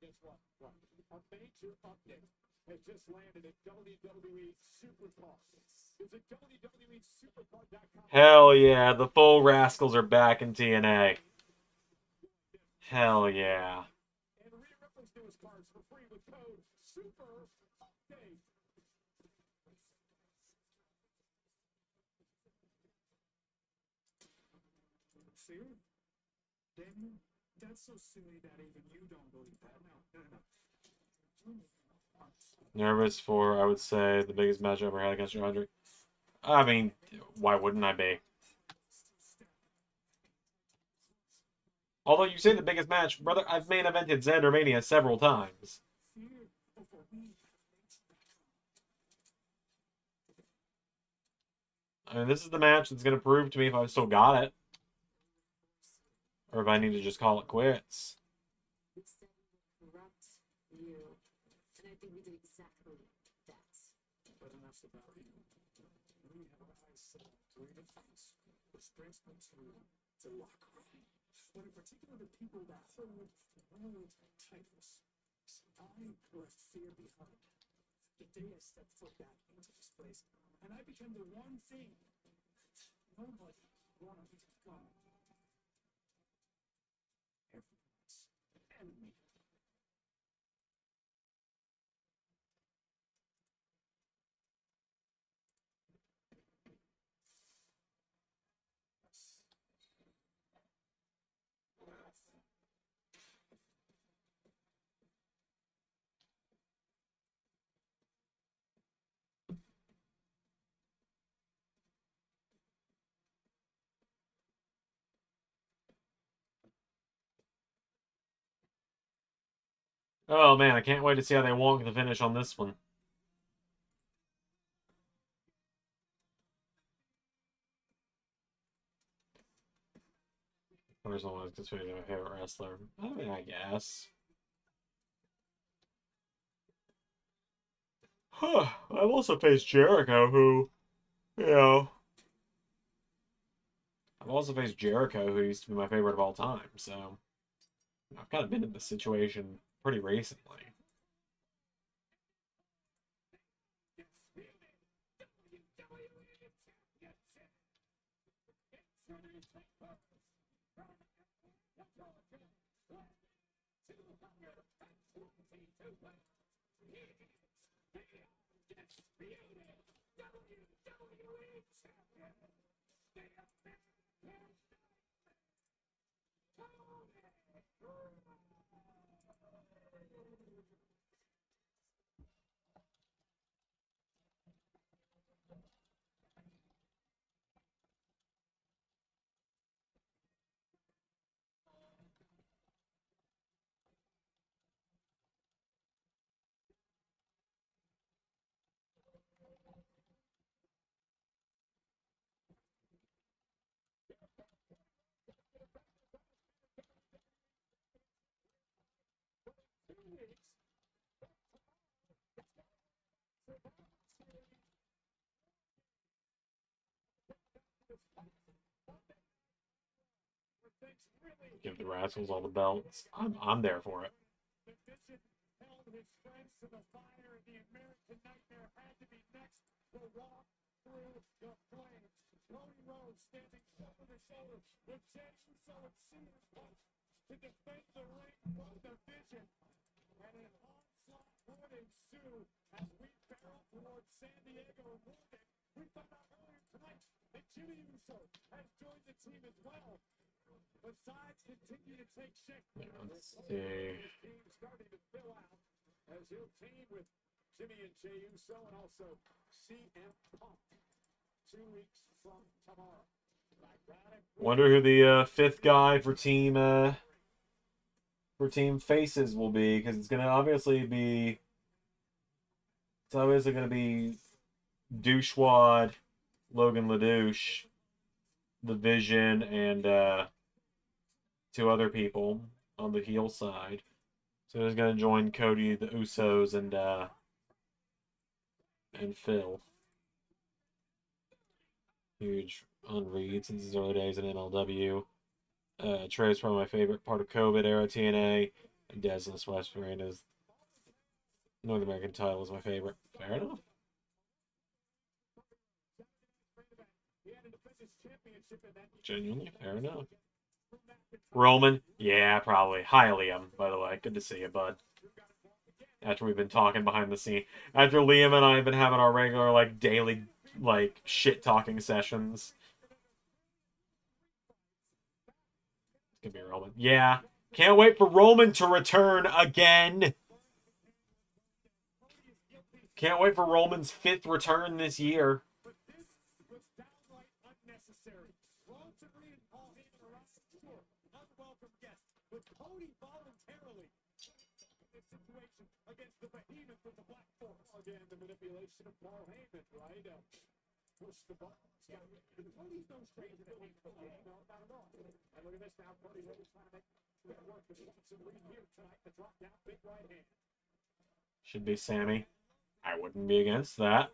Guess what? A major update has just landed at WWE Supercard. Visit WWESupercard.com. Hell yeah, the full Rascals are back in TNA. Hell yeah. And Rhea Ripley's newest cards for free with code SUPER UPDATE. Fear? Daniel? That's so silly that even you don't believe that. No. Nervous for, I would say, the biggest match I ever had against Roderick. I mean, why wouldn't I be? Although you say the biggest match, brother, I've main evented Zander Mania several times. Fear over we I mean, this is the match that's going to prove to me if I've still got it. Or if I need to just call it quits. We said we would corrupt you, and I think we did exactly that. But enough about you. We have eyes set on three things, which brings me to locker room. But in particular, the people that hold world titles. I left fear behind. The day I stepped foot back into this place, and I became the one thing nobody wanted me to become. Everyone's enemy. Oh man, I can't wait to see how they wonk the finish on this one. Personal is just my favorite wrestler. I mean, I guess. Huh. I've also faced Jericho, who, you know. I've also faced Jericho, who used to be my favorite of all time, so. I've kind of been in this situation pretty recently. Give the Rascals all the belts. I'm there for it. The Vision held his friends to the fire, and the American Nightmare had to be next to walk through the flames. Cody Rhodes standing shoulder to shoulder with Jey Uso and CM Punk to defend the ring from the Vision. And an onslaught would ensue as we barrel towards San Diego. And one day, we found out earlier tonight that Jimmy Uso has joined the team as well. Besides, continue to take shape. Let's see. Team starting to fill out as he'll team with Jimmy and Jey Uso and also CM Punk 2 weeks from tomorrow. Wonder who the fifth guy for team faces will be, because it's gonna obviously be. It's obviously gonna be Douchewad, Logan LaDouche, the Vision, and two other people on the heel side. So he's gonna join Cody, the Usos, and Phil. Huge on Reed since his early days in MLW. Trey's probably my favorite part of COVID era TNA. And Desmond West Miranda's North American title is my favorite. Fair enough. Genuinely, fair enough. Roman? Yeah, probably. Hi, Liam, by the way. Good to see you, bud. After we've been talking behind the scene. After Liam and I have been having our regular, like, daily, like, shit-talking sessions. It's gonna be Roman. Yeah. Can't wait for Roman to return again. Can't wait for Roman's 5th return this year. But this was downright unnecessary. Relatively and Paul Heyman around the tour. Unwelcome guests. Cody voluntarily in this situation against the behemoth of the Black Force. Again, the manipulation of Paul Heyman, right? Push the ball. Cody's no stranger to hate the game. No, not at all. And look at this now. Cody really trying to make it work. The Watson lead here tonight. The drop down, big right hand. Should be Sammy. I wouldn't be against that.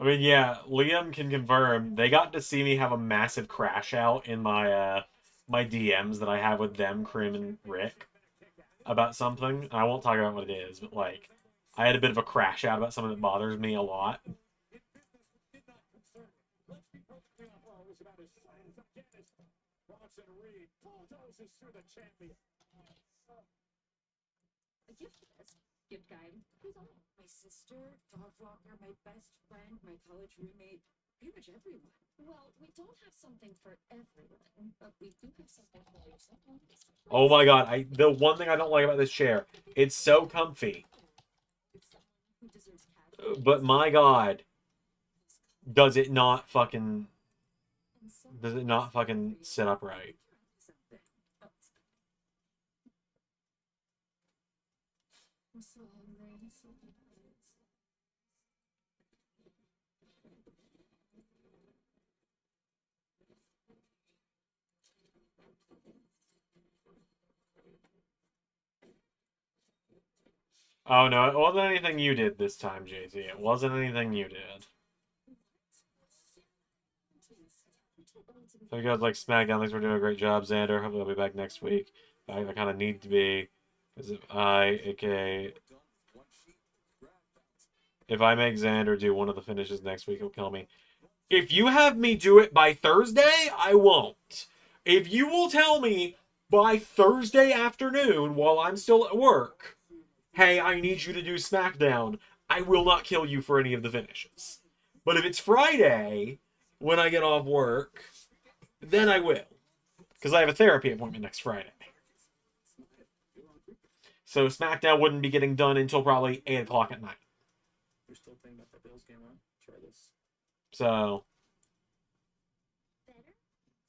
I mean, yeah, Liam can confirm. They got to see me have a massive crash out in my my DMs that I have with them, Krim and Rick, about something. I won't talk about what it is, but like, I had a bit of a crash out about something that bothers me a lot. Gift guide. Who's all? My sister, dog walker, my best friend, my college roommate, pretty much everyone. Well, we don't have something for everyone, but we do have something for yourself. Oh my god, the one thing I don't like about this chair, it's so comfy. But my god, does it not fucking sit up right? Oh no, it wasn't anything you did this time, Jay-Z. It wasn't anything you did. So you guys like SmackDown, thanks for doing a great job, Zander. Hopefully I'll be back next week. I kind of need to be, because if I make Zander do one of the finishes next week, he'll kill me. If you have me do it by Thursday, I won't. If you will tell me by Thursday afternoon while I'm still at work, hey, I need you to do SmackDown, I will not kill you for any of the finishes. But if it's Friday, when I get off work, then I will. Because I have a therapy appointment next Friday. So SmackDown wouldn't be getting done until probably 8 o'clock at night. You're still thinking about the Bills game, huh? Try this. So...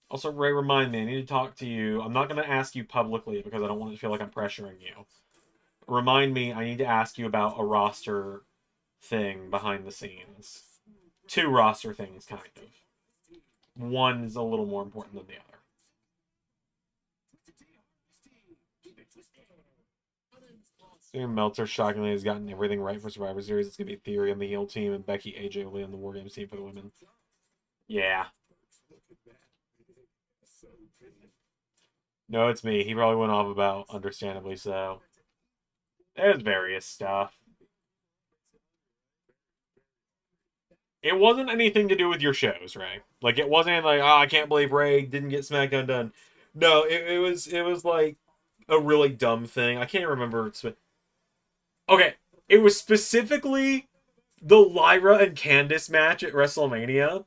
Also, Ray, remind me, I need to talk to you. I'm not going to ask you publicly because I don't want it to feel like I'm pressuring you. Remind me, I need to ask you about a roster thing behind the scenes. 2 roster things, kind of. One is a little more important than the other. Steven Meltzer shockingly has gotten everything right for Survivor Series. It's going to be Theory on the heel team and Becky, AJ will be on the War Games team for the women. Yeah. No, it's me. He probably went off about, understandably so. There's various stuff. It wasn't anything to do with your shows, Ray. Like, it wasn't like, oh, I can't believe Ray didn't get SmackDown done. No, it was like a really dumb thing. I can't remember. Okay, it was specifically the Lyra and Candice match at WrestleMania.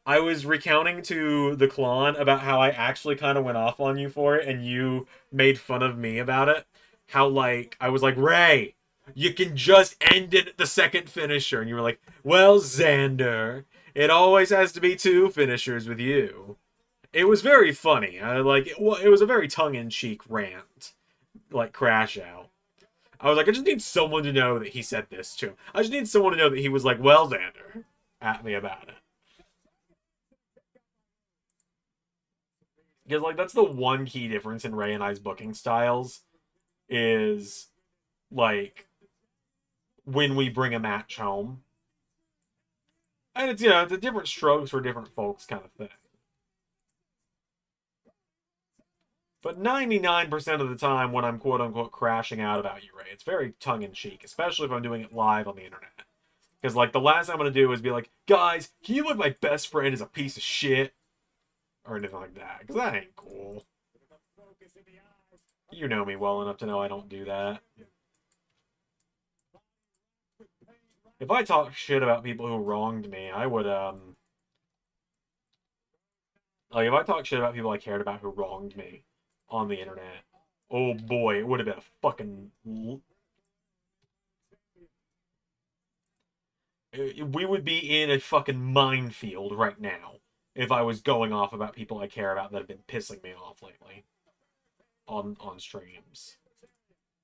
I was recounting to the Klon about how I actually kind of went off on you for it, and you made fun of me about it. How, like, I was like, Ray, you can just end it at the second finisher. And you were like, well, Zander, it always has to be 2 finishers with you. It was very funny. It was a very tongue-in-cheek rant. Like, crash out. I was like, I just need someone to know that he said this to him. I just need someone to know that he was like, well, Zander, at me about it. Because, like, that's the one key difference in Ray and I's booking styles. Is, like, when we bring a match home. And it's, you know, it's a different strokes for different folks kind of thing. But 99% of the time when I'm quote-unquote crashing out about you, Ray, it's very tongue-in-cheek, especially if I'm doing it live on the internet. Because, like, the last thing I'm going to do is be like, guys, can you believe my best friend is a piece of shit? Or anything like that. Because that ain't cool. You know me well enough to know I don't do that. If I talk shit about people who wronged me, I would, like, if I talk shit about people I cared about who wronged me on the internet, oh boy, it would have been a fucking... We would be in a fucking minefield right now. if I was going off about people I care about that have been pissing me off lately on streams.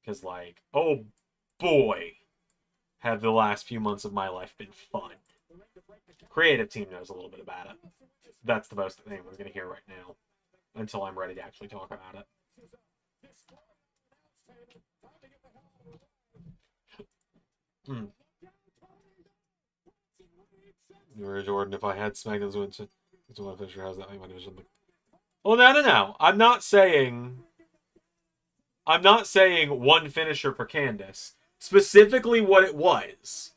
Because, like, oh boy, have the last few months of my life been fun. Creative team knows a little bit about it. That's the most thing we're going to hear right now until I'm ready to actually talk about it. Jordan, if I had SmackDown's win, it's one Fisher. How's that make my division? Well, no. I'm not saying one finisher for Candice. Specifically, what it was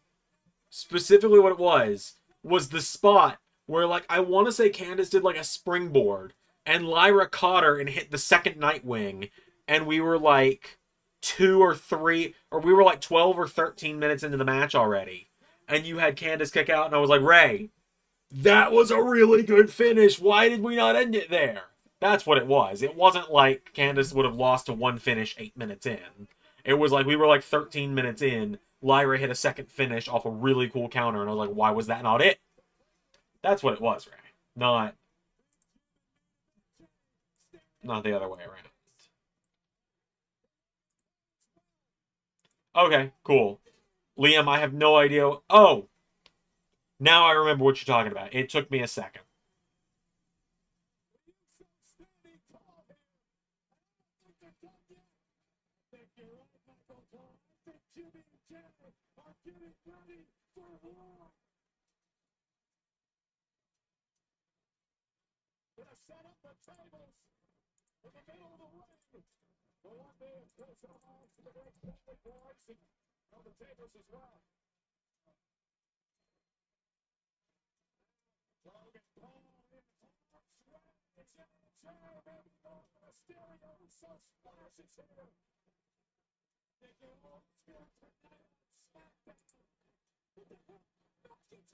was the spot where, like, I want to say Candice did like a springboard, and Lyra caught her and hit the second Nightwing, and we were like 2 or 3, or we were like 12 or 13 minutes into the match already. And you had Candice kick out, and I was like, Ray, that was a really good finish. Why did we not end it there? That's what it was. It wasn't like Candice would have lost to one finish 8 minutes in. It was like we were like 13 minutes in. Lyra hit a second finish off a really cool counter, and I was like, why was that not it? That's what it was, Ray. Not the other way around. Okay, cool. Liam, I have no idea. Oh! Now I remember what you're talking about. It took me a second.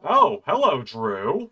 Oh, hello, Drew.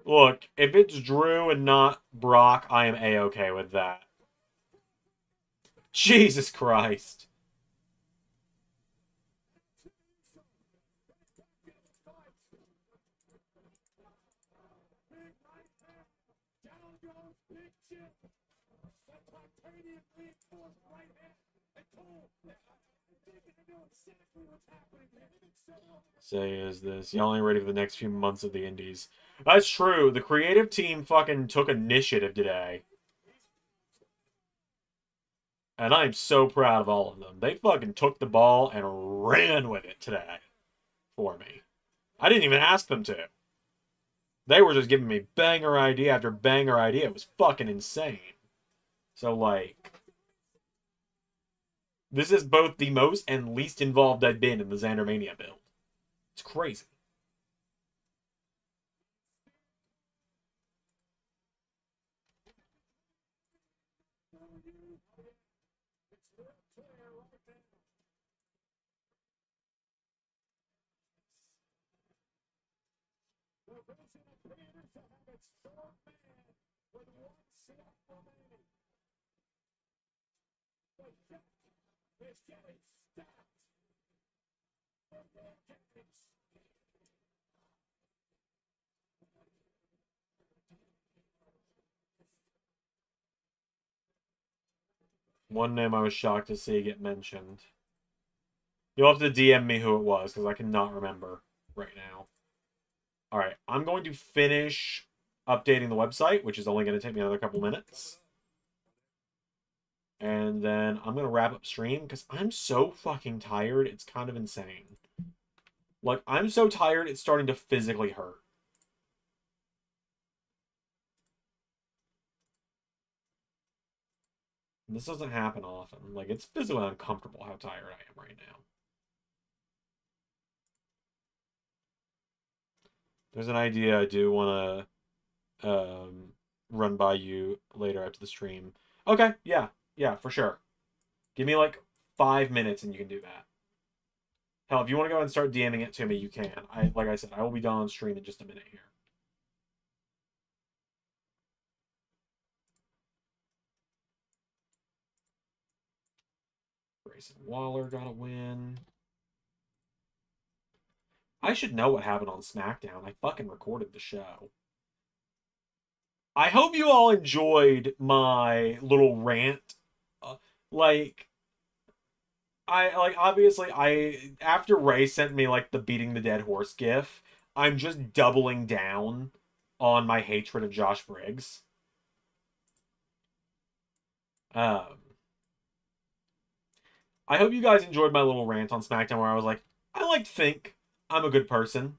Look, if it's Drew and not Brock, I am A-okay with that. Jesus Christ. Say is this. Y'all ain't ready for the next few months of the indies. That's true. The creative team fucking took initiative today. And I'm so proud of all of them. They fucking took the ball and ran with it today. For me. I didn't even ask them to. They were just giving me banger idea after banger idea. It was fucking insane. So, like... This is both the most and least involved I've been in the Zandermania build. It's crazy. One name I was shocked to see get mentioned. You'll have to DM me who it was, because I cannot remember right now. Alright, I'm going to finish updating the website, which is only going to take me another couple minutes. And then I'm going to wrap up stream, because I'm so fucking tired, it's kind of insane. Like, I'm so tired, it's starting to physically hurt. This doesn't happen often. Like, it's physically uncomfortable how tired I am right now. There's an idea I do want to run by you later after the stream. Okay, yeah, for sure. Give me like 5 minutes and you can do that. Hell, if you want to go and start DMing it to me, you can. Like I said, I will be done on stream in just a minute here. Grayson Waller got a win. I should know what happened on SmackDown. I fucking recorded the show. I hope you all enjoyed my little rant. Obviously after Ray sent me like the beating the dead horse gif, I'm just doubling down on my hatred of Josh Briggs. I hope you guys enjoyed my little rant on SmackDown where I was like, I like to think I'm a good person,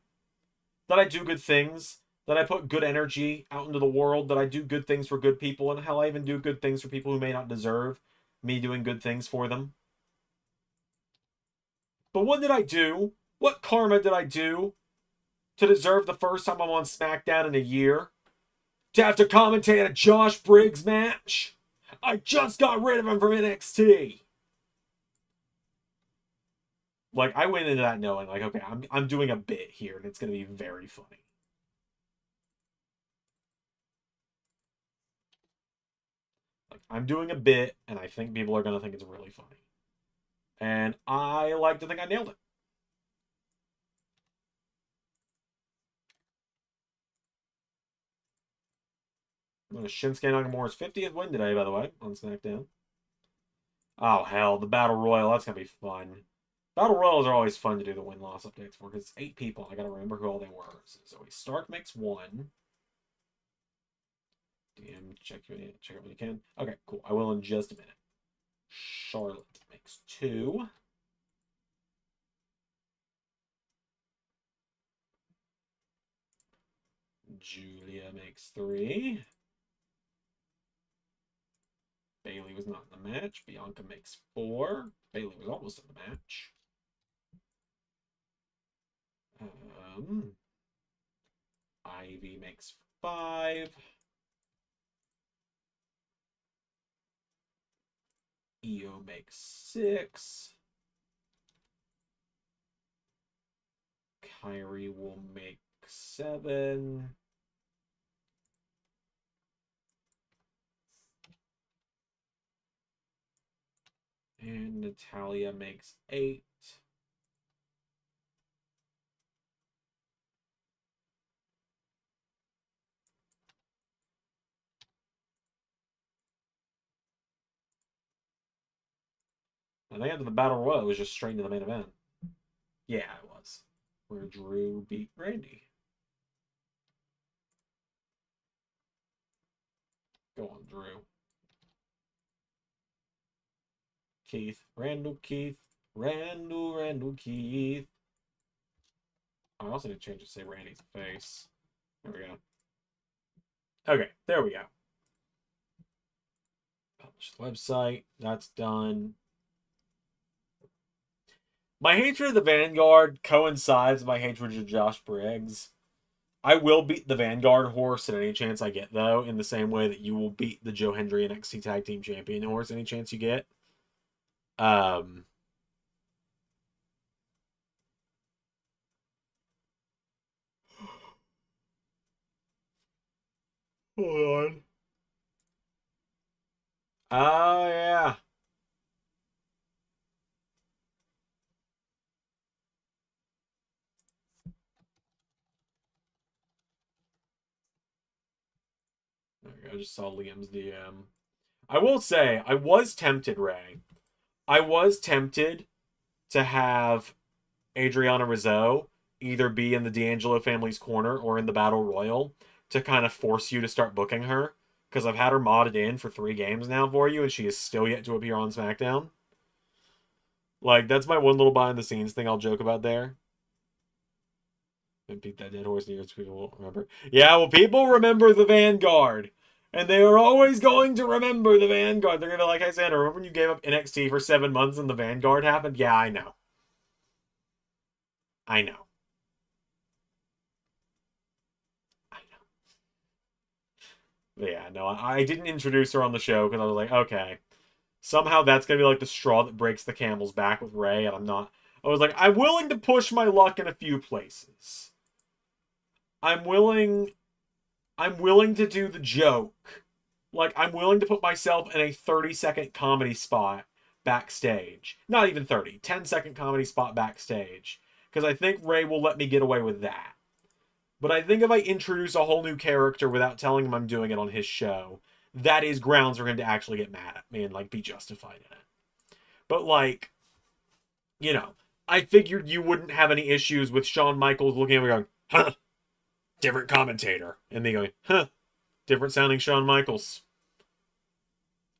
that I do good things, that I put good energy out into the world, that I do good things for good people, and hell, I even do good things for people who may not deserve me doing good things for them. But what did I do? What karma did I do to deserve the first time I'm on SmackDown in a year to have to commentate a Josh Briggs match? I just got rid of him from NXT. Like, I went into that knowing, like, okay, I'm doing a bit here, and it's going to be very funny. Like, I'm doing a bit, and I think people are going to think it's really funny. And I like to think I nailed it. Shinsuke Nakamura's 50th win today, by the way, on SmackDown. Oh, hell, the Battle Royal, that's going to be fun. Battle Royals are always fun to do the win-loss updates for, because it's 8 people. I got to remember who all they were. So Zoe Stark makes 1. DM, check out what you can. Okay, cool. I will in just a minute. Charlotte makes 2. Julia makes 3. Bailey was not in the match. Bianca makes 4. Bailey was almost in the match. Ivy makes 5. Io makes 6. Kyrie will make 7. And Natalia makes 8. I think after the Battle Royal, it was just straight into the main event. Yeah, it was. Where Drew beat Randy. Go on, Drew. Keith. Randall Keith. Randall Keith. I also need to change it to say Randy's face. There we go. Okay, there we go. Publish the website. That's done. My hatred of the Vanguard coincides with my hatred of Josh Briggs. I will beat the Vanguard horse at any chance I get, though, in the same way that you will beat the Joe Hendry NXT Tag Team Champion horse any chance you get. Hold on. Oh, yeah. I just saw Liam's DM. I will say, I was tempted, Ray. I was tempted to have Adriana Rizzo either be in the D'Angelo family's corner or in the Battle Royal to kind of force you to start booking her. Because I've had her modded in for 3 games now for you, and she is still yet to appear on SmackDown. Like, that's my one little behind-the-scenes thing I'll joke about there. And beat that dead horse near people won't remember. Yeah, well, people remember the Vanguard. And they are always going to remember the Vanguard. They're going to be like, hey, Zander, remember when you gave up NXT for 7 months and the Vanguard happened? Yeah, I know. I know. But yeah, no, I didn't introduce her on the show because I was like, okay, somehow that's gonna be like the straw that breaks the camel's back with Ray, and I'm not. I was like, I'm willing to push my luck in a few places. I'm willing to do the joke. Like, I'm willing to put myself in a 30-second comedy spot backstage. Not even 30, 10-second comedy spot backstage. Because I think Ray will let me get away with that. But I think if I introduce a whole new character without telling him I'm doing it on his show, that is grounds for him to actually get mad at me and, like, be justified in it. But, like, you know, I figured you wouldn't have any issues with Shawn Michaels looking at me going, huh, different commentator. And me going, huh, different sounding Shawn Michaels.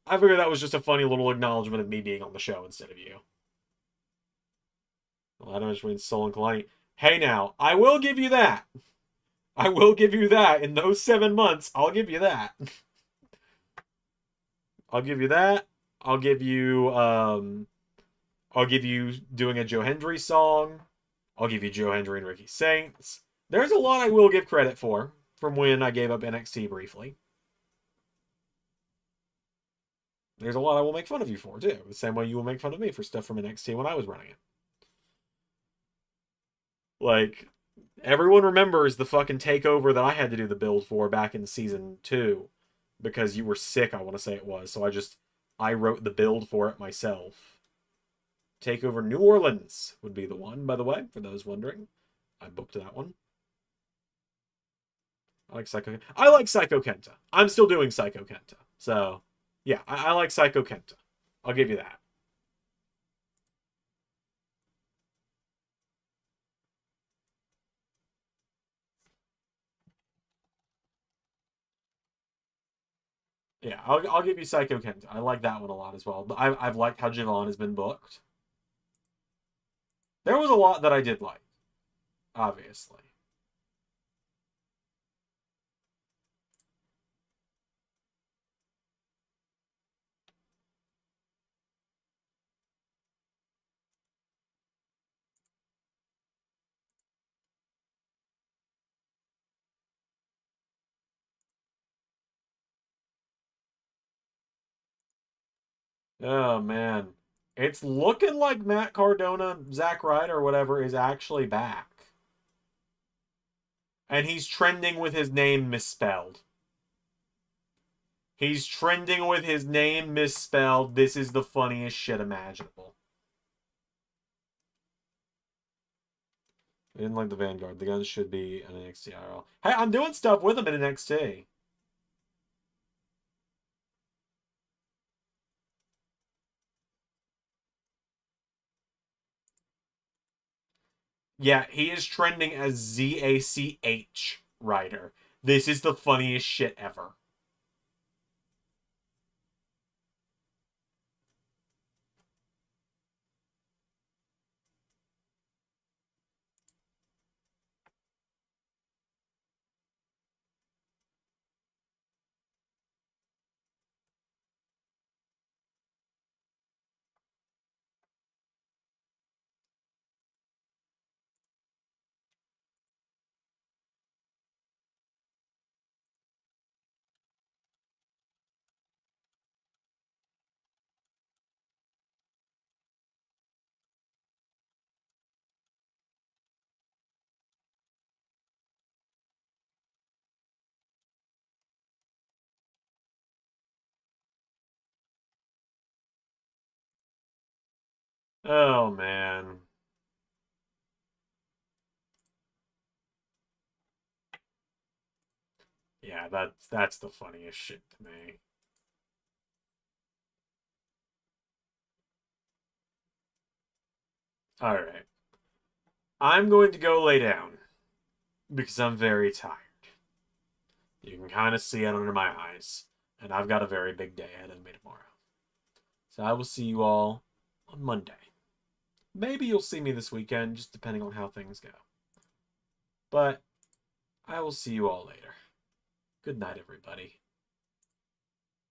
I figured that was just a funny little acknowledgement of me being on the show instead of you. Well, I don't just win Soul and Kalani. Hey now, I will give you that. I will give you that. In those 7 months, I'll give you that. I'll give you that. I'll give you doing a Joe Hendry song. I'll give you Joe Hendry and Ricky Saints. There's a lot I will give credit for from when I gave up NXT briefly. There's a lot I will make fun of you for, too. The same way you will make fun of me for stuff from NXT when I was running it. Like, everyone remembers the fucking takeover that I had to do the build for back in season 2. Because you were sick, I want to say it was. So I wrote the build for it myself. Takeover New Orleans would be the one, by the way, for those wondering. I booked that one. I like Psycho Kenta. I'm still doing Psycho Kenta. So, yeah, I like Psycho Kenta. I'll give you that. Yeah, I'll give you Psycho Kenta. I like that one a lot as well. But I've liked how Javon has been booked. There was a lot that I did like, obviously. Oh, man. It's looking like Matt Cardona, Zack Ryder, or whatever, is actually back. And he's trending with his name misspelled. He's trending with his name misspelled. This is the funniest shit imaginable. I didn't like the Vanguard. The guns should be an NXT IRL. Hey, I'm doing stuff with them in NXT. Yeah, he is trending as ZACH Ryder. This is the funniest shit ever. Oh, man. Yeah, that's the funniest shit to me. Alright. I'm going to go lay down. Because I'm very tired. You can kind of see it under my eyes. And I've got a very big day ahead of me tomorrow. So I will see you all on Monday. Maybe you'll see me this weekend, just depending on how things go. But I will see you all later. Good night, everybody.